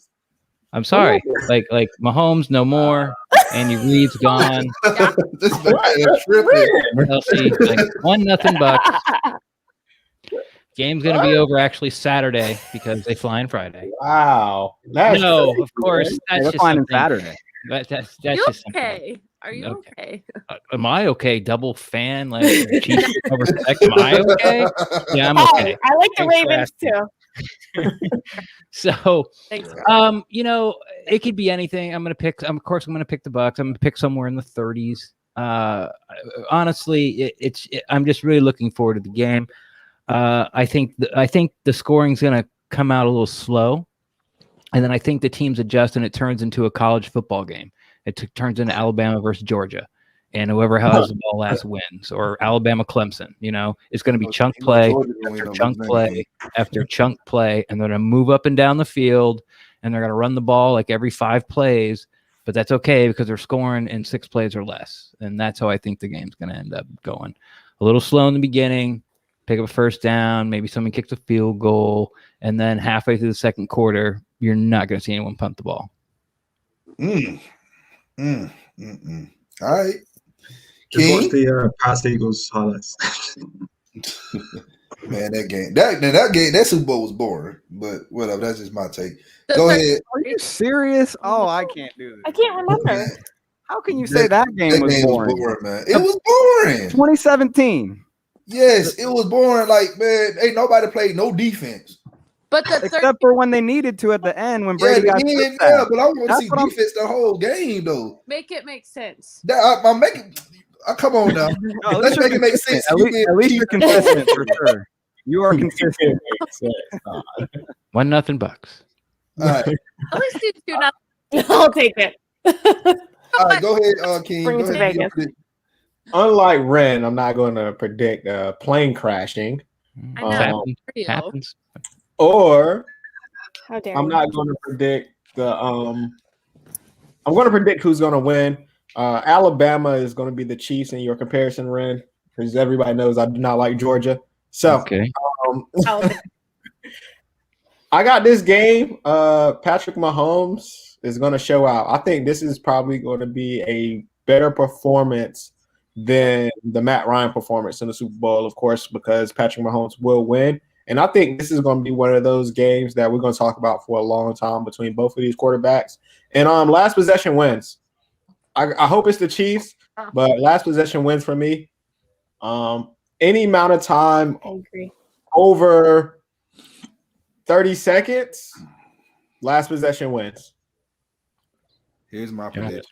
I'm sorry. Like Mahomes, no more. Andy Reid's gone. This guy is tripping. Chelsea, like 1-0 Bucks. Game's gonna be over actually Saturday because they fly on Friday. Wow. No, of course. That's they're just flying on something. Saturday. That's You just okay? Are you okay? Am I okay? Double fan, like Chiefs no respect. Am I okay? Yeah, I'm okay. I like the Thanks for Ravens asking. too. So, Thanks. it could be anything. I'm gonna pick the Bucks. I'm gonna pick somewhere in the 30s. Honestly, I'm just really looking forward to the game. I think the scoring's gonna come out a little slow, and then I think the teams adjust, and it turns into a college football game. It turns into Alabama versus Georgia, and whoever has the ball last wins, or Alabama Clemson. It's going to be chunk play after chunk play after chunk play, and they're going to move up and down the field, and they're going to run the ball like every 5 plays. But that's okay because they're scoring in 6 plays or less, and that's how I think the game's going to end up going. A little slow in the beginning, pick up a first down, maybe someone kicks a field goal, and then halfway through the second quarter, you're not going to see anyone punt the ball. All right. Just watch the Pats Eagles highlights. Man, that Super Bowl was boring, but whatever. That's just my take. Go ahead. Are you serious? Oh, I can't do this. I can't remember. How can you say that game was boring? Man. It was boring. 2017. Yes, it was boring. Like, man, ain't nobody played no defense. But Except for when they needed to at the end when Brady got but I want to see defense the whole game though. make it make sense. I'm making. Come on now. No, Let's make it make sense. At least you're consistent for sure. You are consistent. 1-0 Bucks. All right. At least you do not. I'll take it. All right, go ahead, King. Bring it Go to ahead. Vegas. Unlike Ren, I'm not going to predict plane crashing. I know. Happens. Or How dare I'm you. not going to predict I'm going to predict who's going to win. Alabama is going to be the Chiefs in your comparison, Ren, because everybody knows I do not like Georgia. So Okay. I got this game. Patrick Mahomes is going to show out. I think this is probably going to be a better performance than the Matt Ryan performance in the Super Bowl, of course, because Patrick Mahomes will win. And I think this is going to be one of those games that we're going to talk about for a long time between both of these quarterbacks. And last possession wins. I hope it's the Chiefs, but last possession wins for me. Any amount of time I agree. over 30 seconds, Last possession wins. Here's my prediction,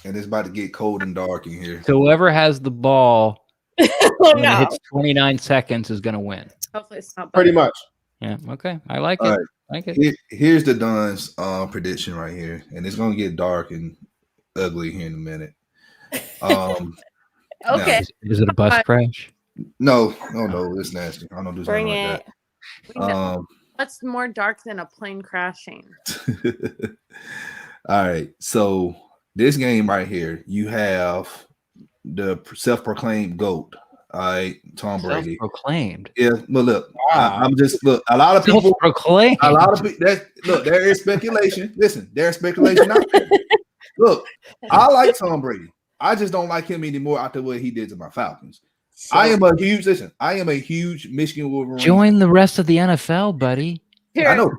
and it's about to get cold and dark in here. So whoever has the ball when it hits 29 seconds is going to win. Hopefully it's not Pretty much. Yeah. Okay. I like it. All right. Like it. Here's the Duns prediction right here, and it's gonna get dark and ugly here in a minute. Okay. Is it a bus crash? No, it's nasty. I don't do something Bring like it. that. What's more dark than a plane crashing? All right, so this game right here, you have the self-proclaimed GOAT. All right, Tom Brady. Self-proclaimed. Yeah, but look, Wow. I'm just look. A lot of people Self-proclaimed. A lot of people. Look, there is speculation. Listen, there's speculation out there. Look, I like Tom Brady. I just don't like him anymore after what he did to my Falcons. I am a huge Michigan Wolverine. Join the rest of the NFL, buddy. I know,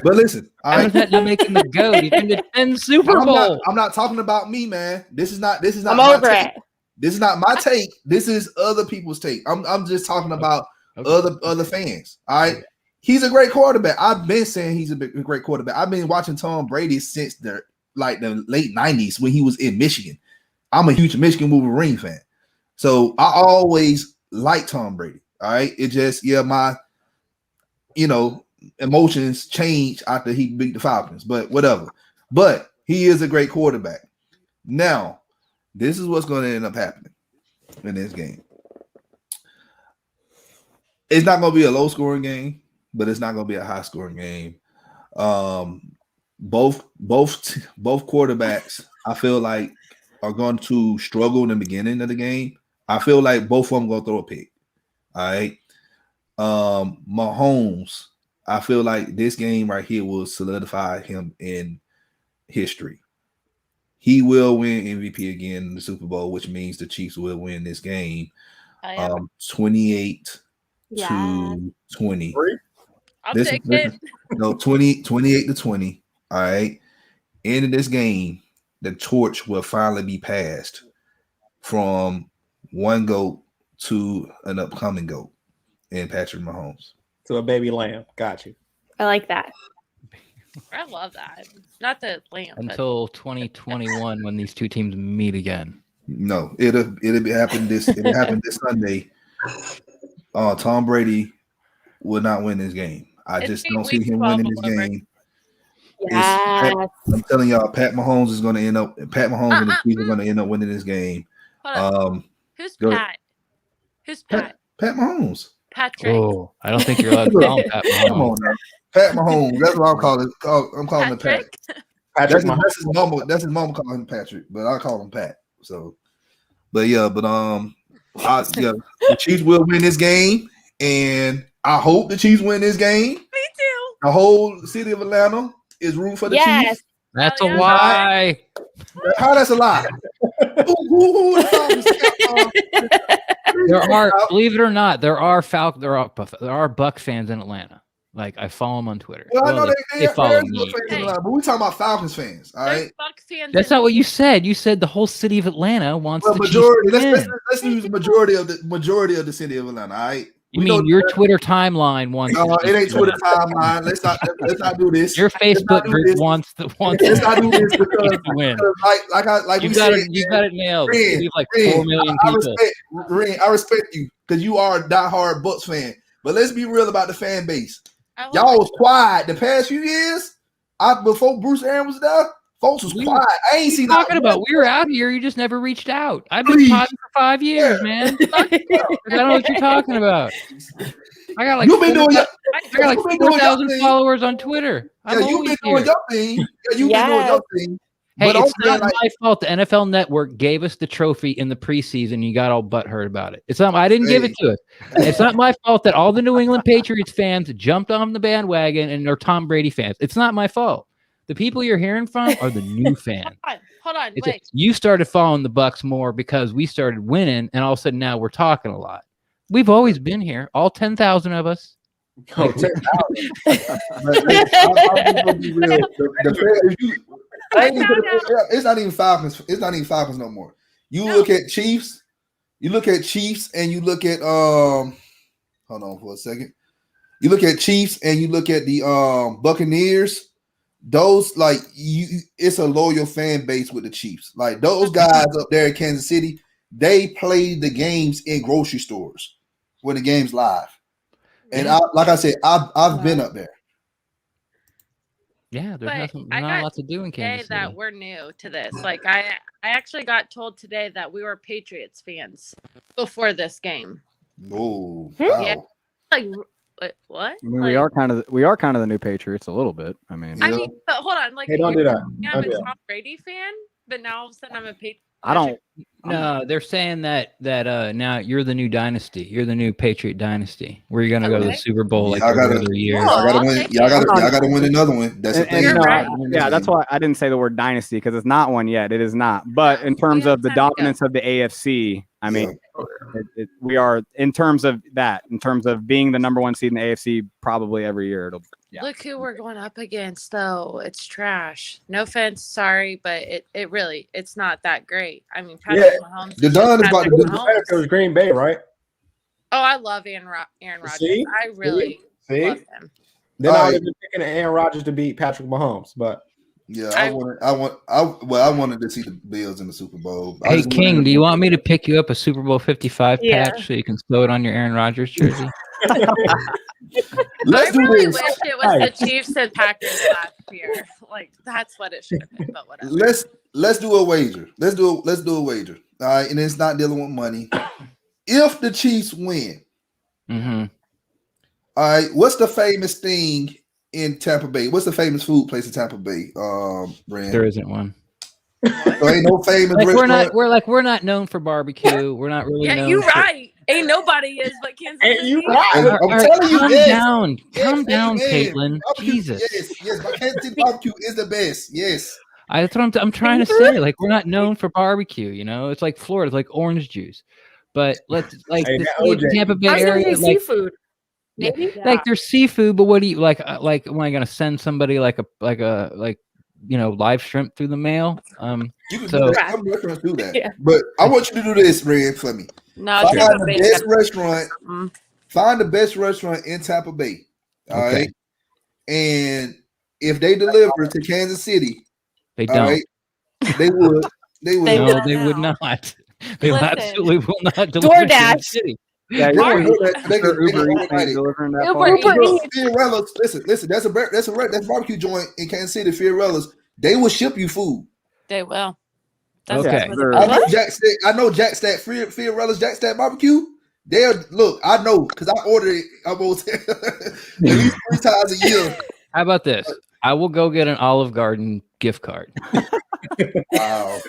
but listen, How does that not make him the GOAT? He can defend Super Bowl. I'm not talking about me, man. This is not. I'm my over take. it. This is not my take. This is other people's take. I'm just talking about other fans. All right. He's a great quarterback. I've been saying he's a great quarterback. I've been watching Tom Brady since the late 90s when he was in Michigan. I'm a huge Michigan Wolverine fan. So I always liked Tom Brady. All right. It just, my emotions changed after he beat the Falcons, but whatever. But he is a great quarterback. Now, this is what's going to end up happening in this game. It's not going to be a low-scoring game, but it's not going to be a high-scoring game. Both quarterbacks, I feel like, are going to struggle in the beginning of the game. I feel like both of them going to throw a pick. All right. Mahomes, I feel like this game right here will solidify him in history. He will win MVP again in the Super Bowl, which means the Chiefs will win this game. 28 to 20. I'll take it. No, 28 to 20. All right. End of this game, the torch will finally be passed from one GOAT to an upcoming GOAT in Patrick Mahomes. To a baby lamb. Got you. I like that. I love that. Not the lamp. Until 2021 when these two teams meet again. No, it'll happen this Sunday. Tom Brady will not win this game. I just don't see him winning this game. Yes. I'm telling y'all, Pat Mahomes and the Chiefs are going to end up winning this game. Who's Pat? Who's Pat? Pat Mahomes. Patrick. Oh, I don't think you're allowed to call him Pat Mahomes. Come on now. Pat Mahomes. That's what I'm calling. I'm calling him Pat. That's his mama. That's his mama calling him Patrick, but I call him Pat. So, the Chiefs will win this game, and I hope the Chiefs win this game. Me too. The whole city of Atlanta is rooting for the Chiefs. That's a lie. How that's a lie? who There are, believe it or not, there are Buck fans in Atlanta. Like I follow them on Twitter. Well, I know they follow me. But we talking about Falcons fans, all right? Buck fans. That's not what you said. You said the whole city of Atlanta wants the majority. Chiefs to win. Let's use the majority of the city of Atlanta, all right? You mean your Twitter timeline wants? No, it ain't Twitter timeline. Let's not do this. Your Facebook group wants. Let's not do this because to win. Like you we got said, it. You got it nailed. Ren, You have like 4 million people. I respect you because you are a diehard Bucs fan. But let's be real about the fan base. Y'all was quiet the past few years. Before Bruce Aaron was there, folks was quiet. I ain't seen talking about. We were out here. You just never reached out. I've been talking for 5 years, man. I don't know what you're talking about. I got like you've been doing 4,000 followers on Twitter. You've been doing your thing. You've been doing your thing. Hey, it's not my fault. The NFL Network gave us the trophy in the preseason. You got all butthurt about it. It's not. I didn't give it to it. It's not my fault that all the New England Patriots fans jumped on the bandwagon and are Tom Brady fans. It's not my fault. The people you're hearing from are the new fans. Hold on. Wait. You started following the Bucs more because we started winning, and all of a sudden now we're talking a lot. We've always been here, all 10,000 of us. Oh, 10,000. It's not even Falcons. It's not even Falcons no more. Look at Chiefs. You look at Chiefs, and you look at hold on for a second. You look at Chiefs, and you look at the Buccaneers. those like it's a loyal fan base with the Chiefs. Like those guys up there in Kansas City, they play the games in grocery stores when the game's live. And like I said, I've been up there. Yeah, there's But not a lot to do in Kansas City. That we're new to this. Like I actually got told today that we were Patriots fans before this game. Oh, wow. Yeah. Like what? I mean, like, we are kind of the new Patriots a little bit. I mean, but hold on. Like, Hey, don't do that. I'm a Tom Brady fan, but now all of a sudden I'm a Patriot. I don't. No, they're saying that now you're the new dynasty. You're the new Patriot dynasty. Where you're gonna go to the Super Bowl like every other year. Y'all gotta win. Y'all gotta win another one. That's the thing. Yeah, that's why I didn't say the word dynasty because it's not one yet. It is not. But in terms of the dominance of the AFC, I mean, we are in terms of that. In terms of being the number one seed in the AFC, probably every year it'll. Yeah. Look who we're going up against, though. It's trash. No offense, sorry, but it's not that great. I mean, Patrick Mahomes. The Don is about to do it was Green Bay, right? Oh, I love Aaron Rodgers. See? I really love him. Then I would have been picking Aaron Rodgers to beat Patrick Mahomes, but yeah, I wanted to see the Bills in the Super Bowl. Hey King, do you want me to pick you up a Super Bowl 55 patch so you can sew it on your Aaron Rodgers jersey? Let's I really wish it was the Chiefs and Packers last year. Like that's what it should have been, but whatever. Let's do a wager. Let's do a wager. All right, and it's not dealing with money. If the Chiefs win, all right, what's the famous thing in Tampa Bay? What's the famous food place in Tampa Bay? Ren? There isn't one. So ain't no famous like we're not known for barbecue. We're not really known. You're right. Ain't nobody is but Kansas City. You right. I'm telling you, calm down, Caitlin. Jesus. Yes, my Kansas City barbecue is the best. Yes. That's what I'm trying to say. Like we're not known for barbecue. You know, it's like Florida, it's like orange juice. But let's like the Tampa Bay area, like seafood. Like there's seafood, but what do you like? Like, am I gonna send somebody like live shrimp through the mail? You can do that. Some restaurants do that. Yeah. But I want you to do this, Ren, for me. No, find the best restaurant. Find the best restaurant in Tampa Bay. All right. And if they deliver to Kansas City, they don't. Right, they would. No, they would not. They absolutely will not deliver to Kansas City. Yeah, Listen. That's barbecue joint in Kansas City. Fiorello's. They will ship you food. They will. That's I know Jack Stack Fiorella's Jack Stack barbecue. I know because I order it almost at least 3 times a year. How about this? I will go get an Olive Garden gift card. Wow.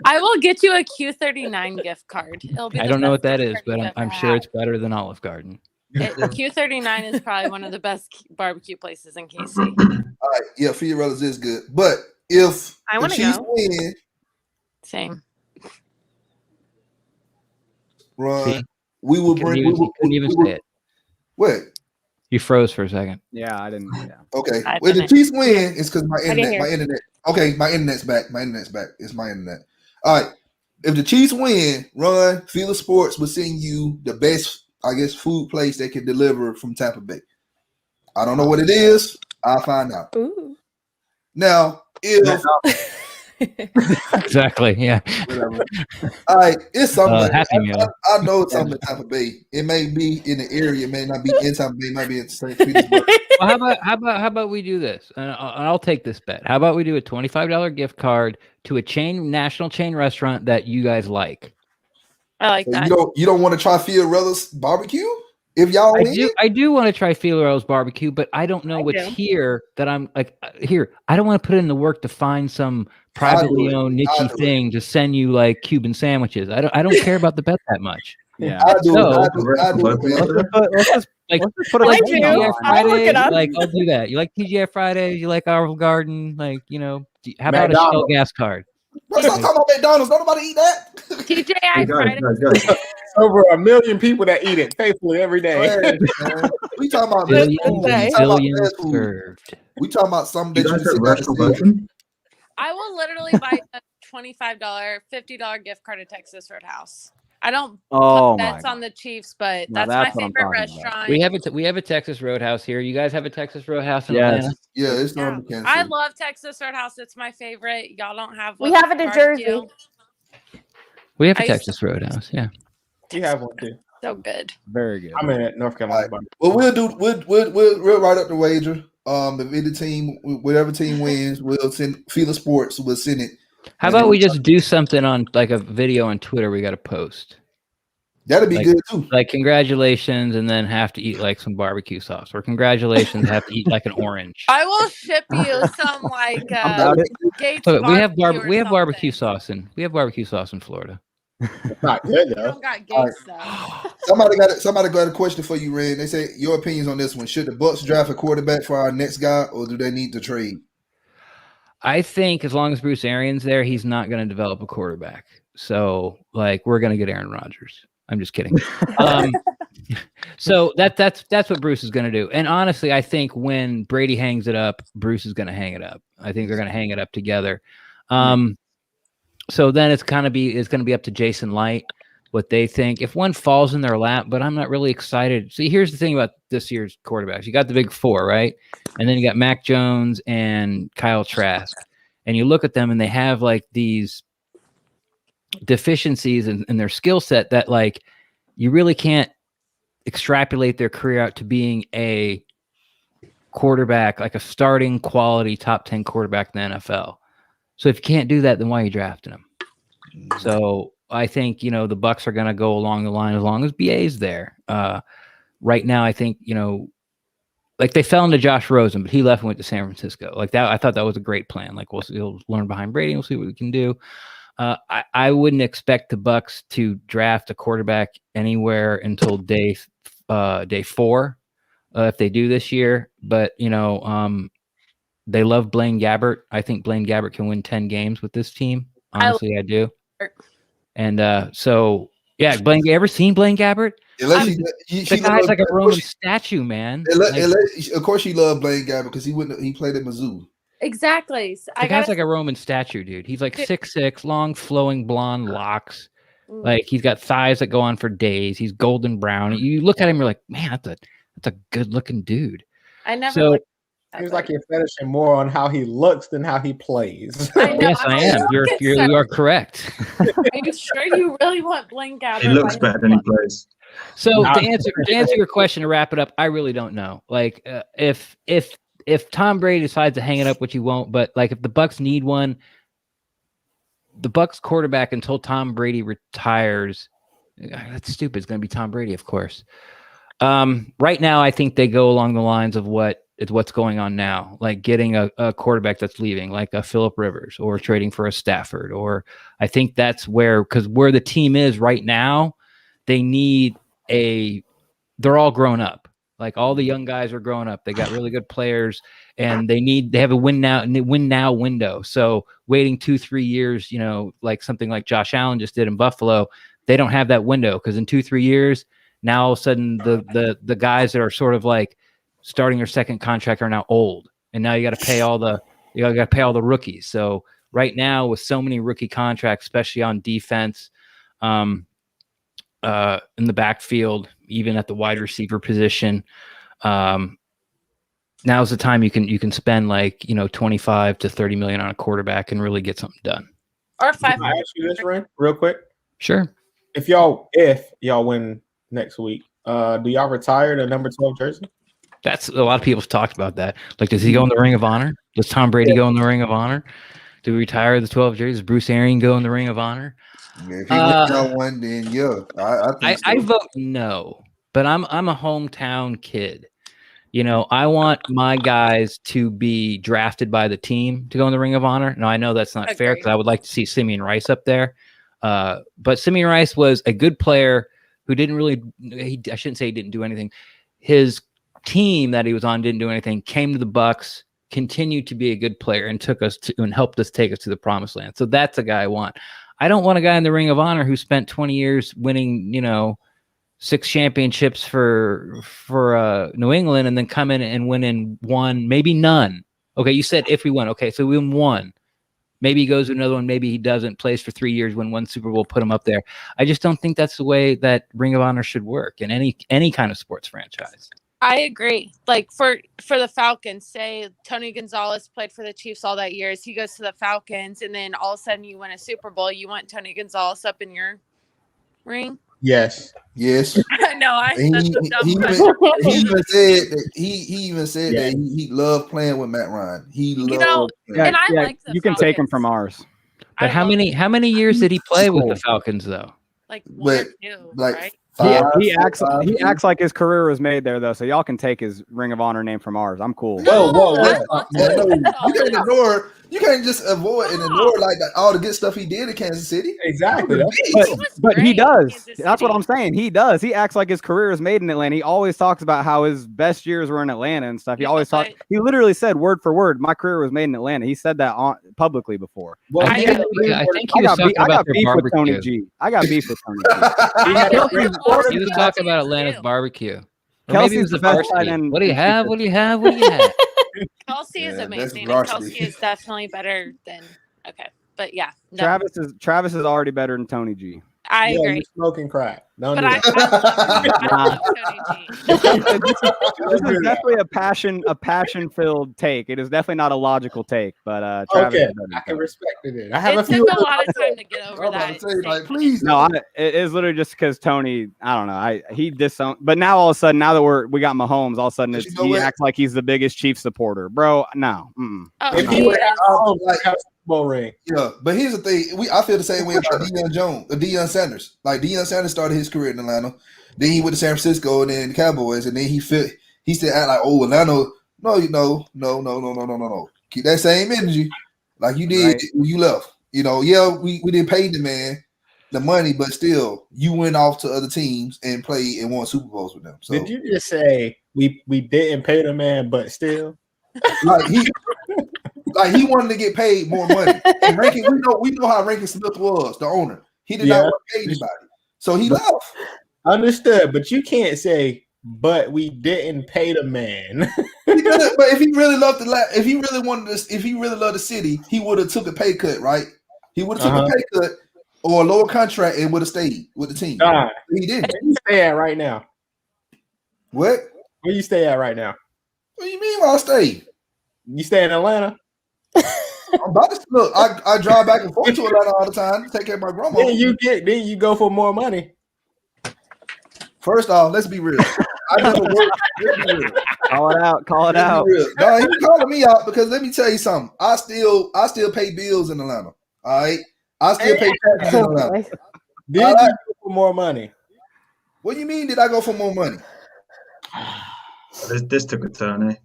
I will get you a Q39 gift card. I don't know what that is, but I'm sure it's better than Olive Garden. Q39 is probably one of the best barbecue places in KC. All right, yeah, Fiorella's is good, but if the Chiefs win, same. Ron, we will bring. Couldn't even say it. What? You froze for a second. Yeah, I didn't. Yeah. Okay. When the Chiefs win, it's because my internet. Okay, my internet's back. It's my internet. All right. If the Chiefs win, Ron, FILA Sports will send you the best, I guess, food place they can deliver from Tampa Bay. I don't know what it is. I'll find out. Ooh. Now, if exactly, yeah. Whatever. All right, it's something. I know it's something in Tampa Bay. It may be in the area, it may not be in Tampa Bay, it might be in St. Petersburg. Well, how about we do this? And I'll take this bet. How about we do a $25 gift card to a national chain restaurant that you guys like? I like that. You don't want to try Fiorella's barbecue? If y'all win? I do want to try Fiorella's barbecue, but I don't know what's here that I'm like here. I don't want to put in the work to find some privately owned niche thing to send you like Cuban sandwiches. I don't care about the bet that much. Yeah, I do. Let's just put it like TGI Fridays. Like I'll do that. You like TGI Fridays? You like Olive Garden? Like how about a Shell gas card? Let's not talk about McDonald's. Don't nobody eat that. TGI Fridays. Over 1 million people that eat it faithfully every day. We talking about billions served. We talking about something that you I will literally buy a $25, $50 gift card at Texas Roadhouse. I don't Oh put my bets on the Chiefs, but Now that's my that's what I'm favorite talking about. restaurant. We have a Texas Roadhouse here. You guys have a Texas Roadhouse in Yes. Atlanta? Yeah, it's Yeah. not in Kansas I City. love Texas Roadhouse. It's my favorite. Y'all don't have We one have it in barbecue. Jersey. We have a I used Texas Roadhouse. Yeah. We have one too. So good. Very good. I'm in North Carolina. All right. Well, we'll write up the wager. If either team, whatever team wins, we'll send FILA Sports. We'll send it. How about we just do something on like a video on Twitter we got to post? That'd be Like- good too. Like congratulations, and then have to eat like some barbecue sauce, or congratulations, have to eat like an orange. I will ship you some like about it. Gates So we have barbecue or we have barbecue something. sauce in Florida. It's not good We though. don't got Gates though. Somebody got a question for you, Ren. They say your opinions on this one. Should the Bucks draft a quarterback for our next guy, or do they need to trade? I think as long as Bruce Arians there, he's not going to develop a quarterback. So like we're going to get Aaron Rodgers. I'm just kidding. So that's what Bruce is going to do. And honestly, I think when Brady hangs it up, Bruce is going to hang it up. I think they're going to hang it up together. So then it's going to be up to Jason Light what they think. If one falls in their lap, but I'm not really excited. See, here's the thing about this year's quarterbacks. You got the big four, right? And then you got Mac Jones and Kyle Trask. And you look at them and they have like these deficiencies in their skill set that like you really can't extrapolate their career out to being a quarterback, like a starting quality top 10 quarterback in the NFL. So if you can't do that, then why are you drafting him? So I think, the Bucks are going to go along the line as long as BA's there. Right now, I think, like they fell into Josh Rosen, but he left and went to San Francisco. Like that, I thought that was a great plan. Like we'll learn behind Brady and we'll see what we can do. I wouldn't expect the Bucks to draft a quarterback anywhere until day 4 if they do this year. But they love Blaine Gabbert. I think Blaine Gabbert can win 10 games with this team. Honestly, I do. And so yeah, Blaine. Ever seen Blaine Gabbert? The guy's like a Roman statue, man. Of course, she loved Blaine Gabbert because he played at Mizzou. Exactly. The guy's like a Roman statue, dude. He's like 6'6", long, flowing blonde locks. Like he's got thighs that go on for days. He's golden brown. You look at him, you're like, man, that's a good looking dude. I never. So, Seems like you're fetishing more on how he looks than how he plays. Yes, I am. You are correct. Are you sure you really want Blaine Gabbert? He looks better than he plays. So to answer your question, to wrap it up, I really don't know. Like if Tom Brady decides to hang it up, which he won't, but like if the Bucks need one, the Bucks quarterback until Tom Brady retires, that's stupid. It's going to be Tom Brady, of course. Right now, I think they go along the lines of what's going on now, like getting a quarterback that's leaving, like a Phillip Rivers, or trading for a Stafford, or I think that's where the team is right now, they need they're all grown up. Like all the young guys are growing up. They got really good players and they have a win now window. So waiting 2-3 years, like something like Josh Allen just did in Buffalo, they don't have that window because in 2-3 years, now all of a sudden the guys that are sort of like starting their second contract are now old, and now you got to pay all the rookies. So right now with so many rookie contracts, especially on defense, in the backfield, even at the wide receiver position, now's the time you can spend like $25 to $30 million on a quarterback and really get something done. Or Can I ask you this, Ren, real quick? Sure. If y'all win next week, do y'all retire the number 12 jersey? That's a lot of people have talked about that. Like, does he go in the Ring of Honor? Does Tom Brady go in the Ring of Honor? Do we retire the 12 jerseys? Does Bruce Arians go in the Ring of Honor? Yeah, if he wins that one, then yeah, I vote no. But I'm a hometown kid. I want my guys to be drafted by the team to go in the Ring of Honor. Now I know that's not fair because I would like to see Simeon Rice up there. But Simeon Rice was a good player who didn't really. I shouldn't say he didn't do anything. His team that he was on didn't do anything. Came to the Bucks, continued to be a good player, and helped us take us to the promised land. So that's a guy I want. I don't want a guy in the Ring of Honor who spent 20 years winning, 6 championships for New England and then come in and win in one, maybe none. Okay, you said if we win. Okay, so we win one. Maybe he goes to another one. Maybe he doesn't. Plays for 3 years, win one Super Bowl, put him up there. I just don't think that's the way that Ring of Honor should work in any kind of sports franchise. I agree. Like for the Falcons, say Tony Gonzalez played for the Chiefs all that years. He goes to the Falcons, and then all of a sudden you win a Super Bowl. You want Tony Gonzalez up in your ring? Yes. Yes. No, He even said that he loved playing with Matt Ryan. He loved. And I like the you can take him from ours. But how many years did he play with the Falcons though? Like one or two, right? He acts like his career was made there though, so y'all can take his Ring of Honor name from ours. I'm cool. Whoa. You can't just avoid and ignore like all the good stuff he did in Kansas City. Exactly. But he does. That's what I'm saying. He does. He acts like his career is made in Atlanta. He always talks about how his best years were in Atlanta and stuff. He always talks. He literally said word for word, "My career was made in Atlanta." He said that publicly before. Well, I think he was talking about their barbecue. Tony G. I got beef with Tony G. He was talking about Atlanta's barbecue. Or Kelsey's maybe it was the the best varsity. What do you have? What do you have? What do you have? Kelsey is amazing. And Kelsey is definitely better than but yeah. No. Travis is already better than Tony G. I agree. You're smoking crack. Don't but do I This is definitely a passion-filled take. It is definitely not a logical take, but Travis. Okay, I can respect it. I have it took a lot of time to get over that. Please. No, it is literally just because Tony. I don't know. He disowned. But now all of a sudden, now that we got Mahomes, all of a sudden he acts like he's the biggest Chiefs supporter, bro. No. If he would have like Bowl ring. Yeah, but here's the thing. I feel the same way about Deion Sanders. Like Deion Sanders started his career in Atlanta. Then he went to San Francisco and then the Cowboys. And then he still act like, oh, Atlanta. No. Keep that same energy like you did when you left. We didn't pay the man the money, but still you went off to other teams and played and won Super Bowls with them. So did you just say we didn't pay the man, but still? Like he wanted to get paid more money. And we know how Rankin Smith was, the owner. He did not want to pay anybody, so he left. Understood, but you can't say, "But we didn't pay the man." But if he really loved if he really loved the city, he would have took a pay cut, right? He would have took a pay cut or a lower contract and would have stayed with the team. He didn't. Where you stay at right now? What? Where you stay at right now? What do you mean? Where I stay? You stay in Atlanta? I'm about to look. I drive back and forth to Atlanta all the time to take care of my grandma. Then you go for more money. First off, let's be real. I never worked. Call it out. No, he calling me out because let me tell you something. I still pay bills in Atlanta. All right, I still pay taxes in Atlanta. Did you go for more money? What do you mean? Did I go for more money? This took a turn, eh?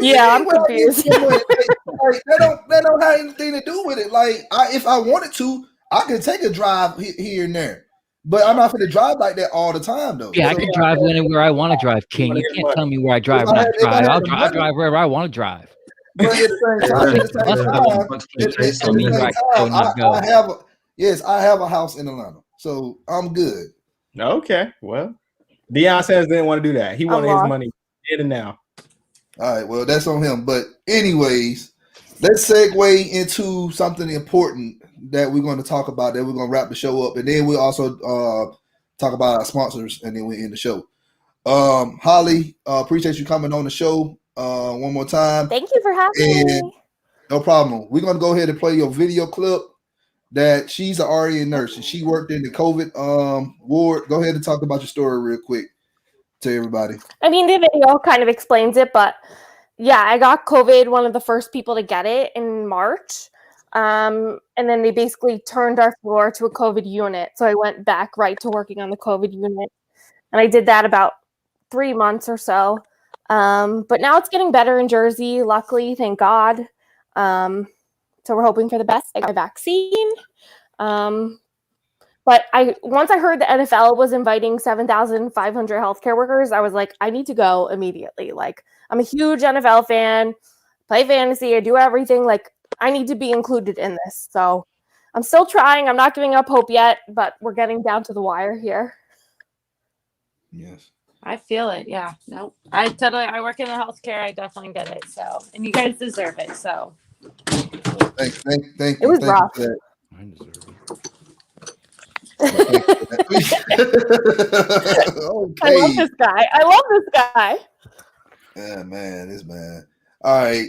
Yeah, I'm confused. That don't have anything to do with it. Like, if I wanted to, I could take a drive here and there, but I'm not going to drive like that all the time, though. Yeah, I can drive anywhere I want to drive, King. You can't tell me where I drive. I'll drive wherever I want to drive. But at the same time, I have a house in Atlanta, so I'm good. Okay, well, Deion Sanders didn't want to do that. He wanted his money in and now. All right, well, that's on him. But anyways, let's segue into something important that we're going to talk about. That we're going to wrap the show up, and then we'll also talk about our sponsors, and then we end the show. Holly, appreciate you coming on the show one more time. Thank you for having me. No problem. We're going to go ahead and play your video clip that she's an RN nurse, and she worked in the COVID ward. Go ahead and talk about your story real quick to everybody. I mean, the video kind of explains it, but yeah, I got COVID, one of the first people to get it in March. And then they basically turned our floor to a COVID unit. So I went back right to working on the COVID unit. And I did that about 3 months or so. But now it's getting better in Jersey, luckily, thank God. So we're hoping for the best. I got my vaccine. But once I heard the NFL was inviting 7,500 healthcare workers, I was like, I need to go immediately. Like, I'm a huge NFL fan, play fantasy, I do everything. Like, I need to be included in this. So I'm still trying. I'm not giving up hope yet, but we're getting down to the wire here. Yes. I feel it. Yeah. No, I work in the healthcare. I definitely get it. So, and you guys deserve it. So Thank It was rough. you. I deserve it. Okay. I love this guy. Yeah, man, this man. All right.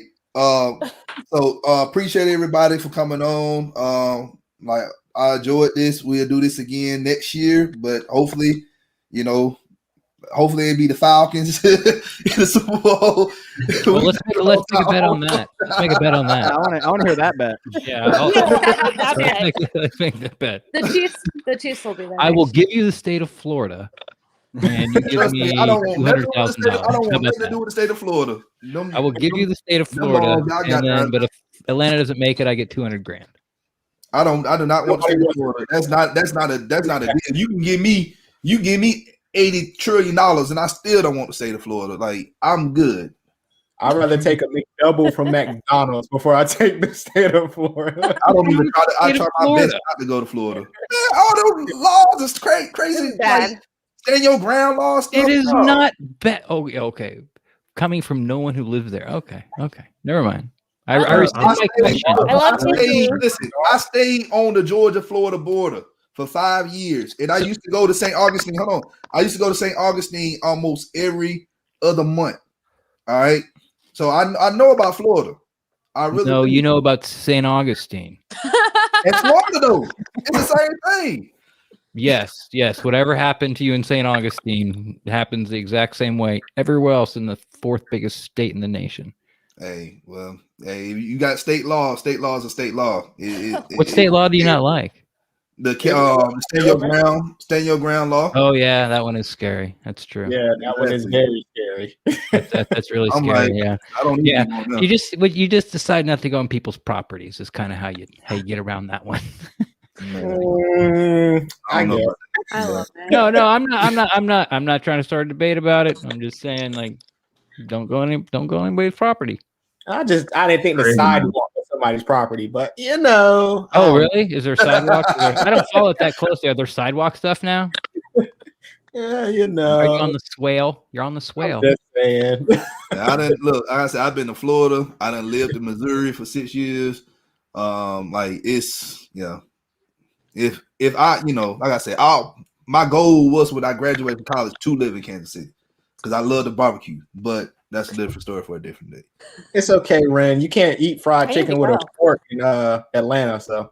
So appreciate everybody for coming on. Like I enjoyed this. We'll do this again next year, but hopefully, hopefully it'll be the Falcons in the Super Bowl. Well, let's make a bet on that. Let's make a bet on that. I want to hear that bet. Yeah, let's make that bet. The Chiefs will be there. I will give you the state of Florida, and you give me I don't want nothing $200,000. to do with the state of Florida. I will give you the state of Florida, but if Atlanta doesn't make it, I get $200,000. I do not want the state of Florida. That's not a deal. You give me $80 trillion, and I still don't want the state of Florida. Like, I'm good. I'd rather take a McDouble from McDonald's before I take the state of Florida. I don't even try. I try my best not to go to Florida. Man, all those laws is crazy. Bad. Like, stand your ground laws. It is not bad. Oh, okay. Coming from no one who lives there. Okay. Never mind. I rescind my question. Listen, I stayed on the Georgia-Florida border for 5 years, and I used to go to St. Augustine. Hold on, I used to go to St. Augustine almost every other month. All right, so I know about Florida. I really know. You know about St. Augustine. And Florida though, it's the same thing. Yes. Whatever happened to you in St. Augustine happens the exact same way everywhere else in the fourth biggest state in the nation. Hey, you got state law. State law is a state law. What state law do you not like? The stand your ground law. Oh yeah, that one is scary. That's true. Yeah, that one is very scary. That's really scary. Like, yeah, I don't. Yeah, you just decide not to go on people's properties. Is kind of how you get around that one. I know. I love it. No, I'm not trying to start a debate about it. I'm just saying, like, don't go anybody's property. I didn't think the sidewalk was somebody's property, but Oh, really? Is there sidewalks? I don't follow it that closely. Are there sidewalk stuff now? Yeah, Are you on the swale? You're on the swale. I'm just saying. I didn't look. Like I said, I've been to Florida. I done lived in Missouri for 6 years. Like it's If I, like I said, my goal was when I graduated from college to live in Kansas City because I love the barbecue. But that's a different story for a different day. It's okay, Ren. You can't eat fried chicken with a fork in Atlanta, so.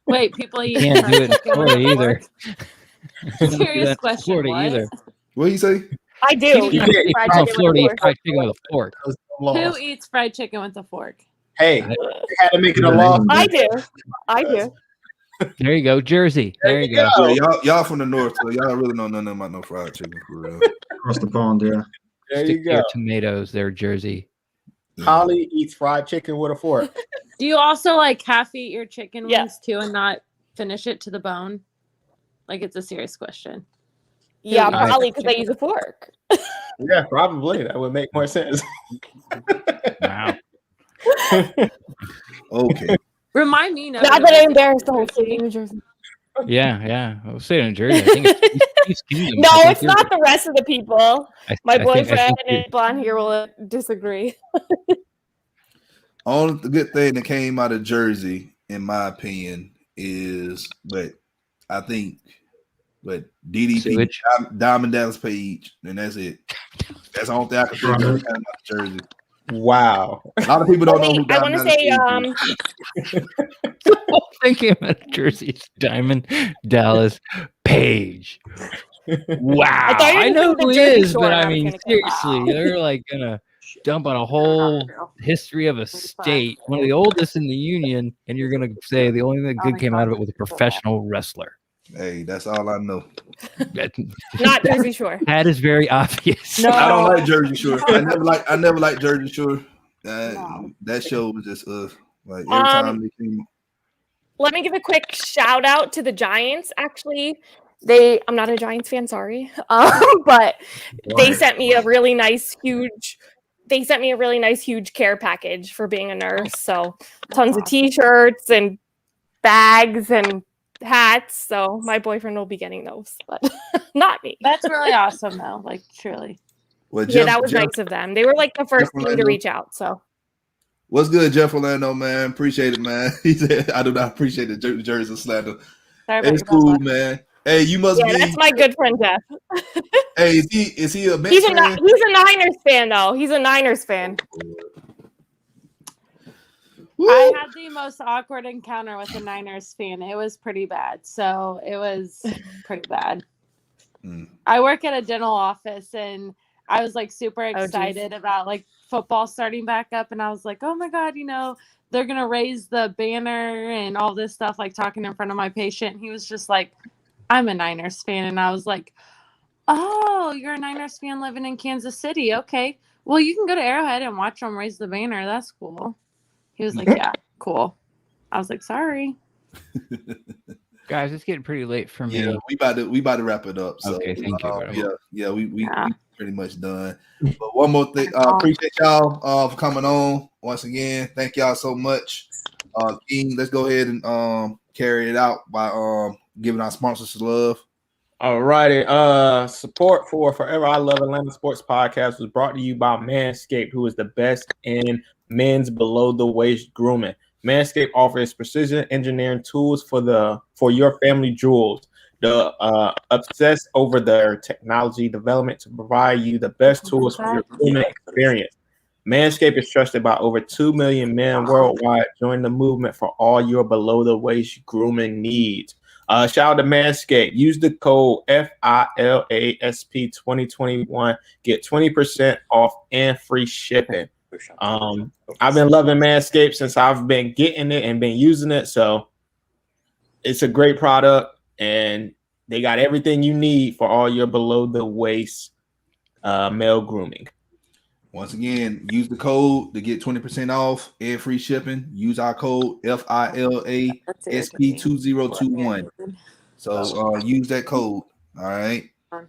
Wait, people eat Can't do it in fried chicken with Florida a either. fork? Serious question. What do you say? I do. You can't eat fried chicken with a fork. Who eats fried chicken with a fork? Hey, they had to make it a law. I do. There you go, Jersey. There you go. Yeah, y'all from the north, so y'all really know nothing about no fried chicken for real. Across the pond, yeah. There Stick you to your go. tomatoes, there, Jersey. Holly eats fried chicken with a fork. Do you also like half eat your chicken wings too and not finish it to the bone? Like, it's a serious question. Yeah, probably because I use a fork. Yeah, probably. That would make more sense. Wow. Okay. Remind me. Not that I embarrassed the whole city of New Jersey. Yeah. I was saying in Jersey. I think it's Kingdom. No, it's not the rest of the people. My boyfriend and blonde here will disagree. Only good thing that came out of Jersey, in my opinion, is I think DDP, Diamond Dallas Page, and that's it. That's the only thing I can think of out of Jersey. Wow. A lot of people don't know who I want to say thinking about Jersey's Diamond Dallas Page. Wow. I know who he is, but I mean, seriously, they're like gonna dump on a whole history of a state, one of the oldest in the union, and you're gonna say the only thing good came out of it was a professional wrestler. Hey, that's all I know. Not Jersey Shore. That is very obvious. No. I don't like Jersey Shore. I never liked Jersey Shore. That show was just like every time they came. Let me give a quick shout out to the Giants. Actually, I'm not a Giants fan, sorry, but they sent me a really nice huge care package for being a nurse. So tons of T-shirts and bags and hats. So my boyfriend will be getting those, but not me. That's really awesome, though. Like, truly. Well, that was nice of them. They were like the first team to reach out. So What's good, Jeff Orlando, man? Appreciate it, man. He said, I do not appreciate the jersey slander. Sorry about It's your cool, bad luck. man. Hey, you must Yeah, be. that's my good friend Jeff. Hey, is he a Mets He's a fan? Niners fan though. He's a Niners fan. Woo. I had the most awkward encounter with a Niners fan. It was pretty bad. So it was pretty bad. I work at a dental office and I was like super excited about like football starting back up. And I was like, oh my God, you know, they're going to raise the banner and all this stuff, like talking in front of my patient. He was just like, I'm a Niners fan. And I was like, oh, you're a Niners fan living in Kansas City. Okay. Well, you can go to Arrowhead and watch them raise the banner. That's cool. He was like, yeah, cool. I was like, sorry. Guys, it's getting pretty late for me. Yeah, we about to wrap it up. So, okay, thank you. We pretty much done. But one more thing, appreciate y'all for coming on once again. Thank y'all so much. King, let's go ahead and carry it out by giving our sponsors some love. All righty. Support for Forever I Love Atlanta Sports Podcast was brought to you by Manscaped, who is the best in men's below the waist grooming. Manscaped offers precision engineering tools for your family jewels. The obsess over their technology development to provide you the best tools for your grooming experience. Manscaped is trusted by over 2 million men worldwide. Join the movement for all your below the waist grooming needs. Shout out to Manscaped. Use the code FILASP 2021. Get 20% off and free shipping. I've been loving Manscaped since I've been getting it and been using it. So it's a great product and they got everything you need for all your below the waist male grooming. Once again, use the code to get 20% off and free shipping. Use our code FILASP2021. So use that code. All right. All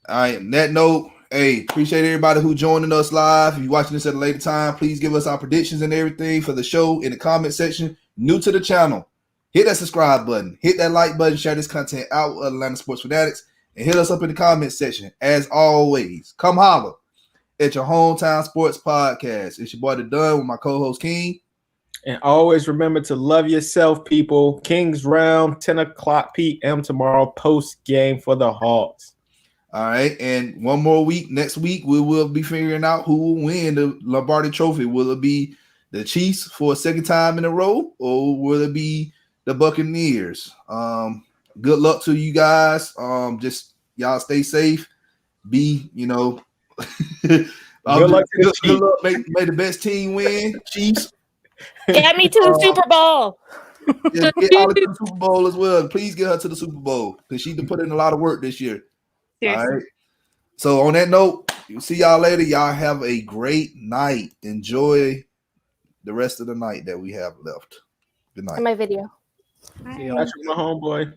right. On that note, hey, appreciate everybody who joining us live. If you're watching this at a later time, please give us our predictions and everything for the show in the comment section. New to the channel, hit that subscribe button, hit that like button, share this content out with Atlanta Sports Fanatics, and hit us up in the comment section. As always, come holler at your hometown sports podcast. It's your boy The Dunn with my co-host King. And always remember to love yourself, people. Kings round, 10 o'clock p.m. tomorrow, post game for the Hawks. All right, and one more week. Next week, we will be figuring out who will win the Lombardi Trophy. Will it be the Chiefs for a second time in a row, or will it be the Buccaneers? Good luck to you guys. Just y'all stay safe. May the best team win. Chiefs. Get me to the Super Bowl. Yeah, get Ollie to the Super Bowl as well. Please get her to the Super Bowl because she's been putting in a lot of work this year. Seriously. All right. So on that note, see y'all later. Y'all have a great night. Enjoy the rest of the night that we have left. Good night. In my video. Patrick, my homeboy.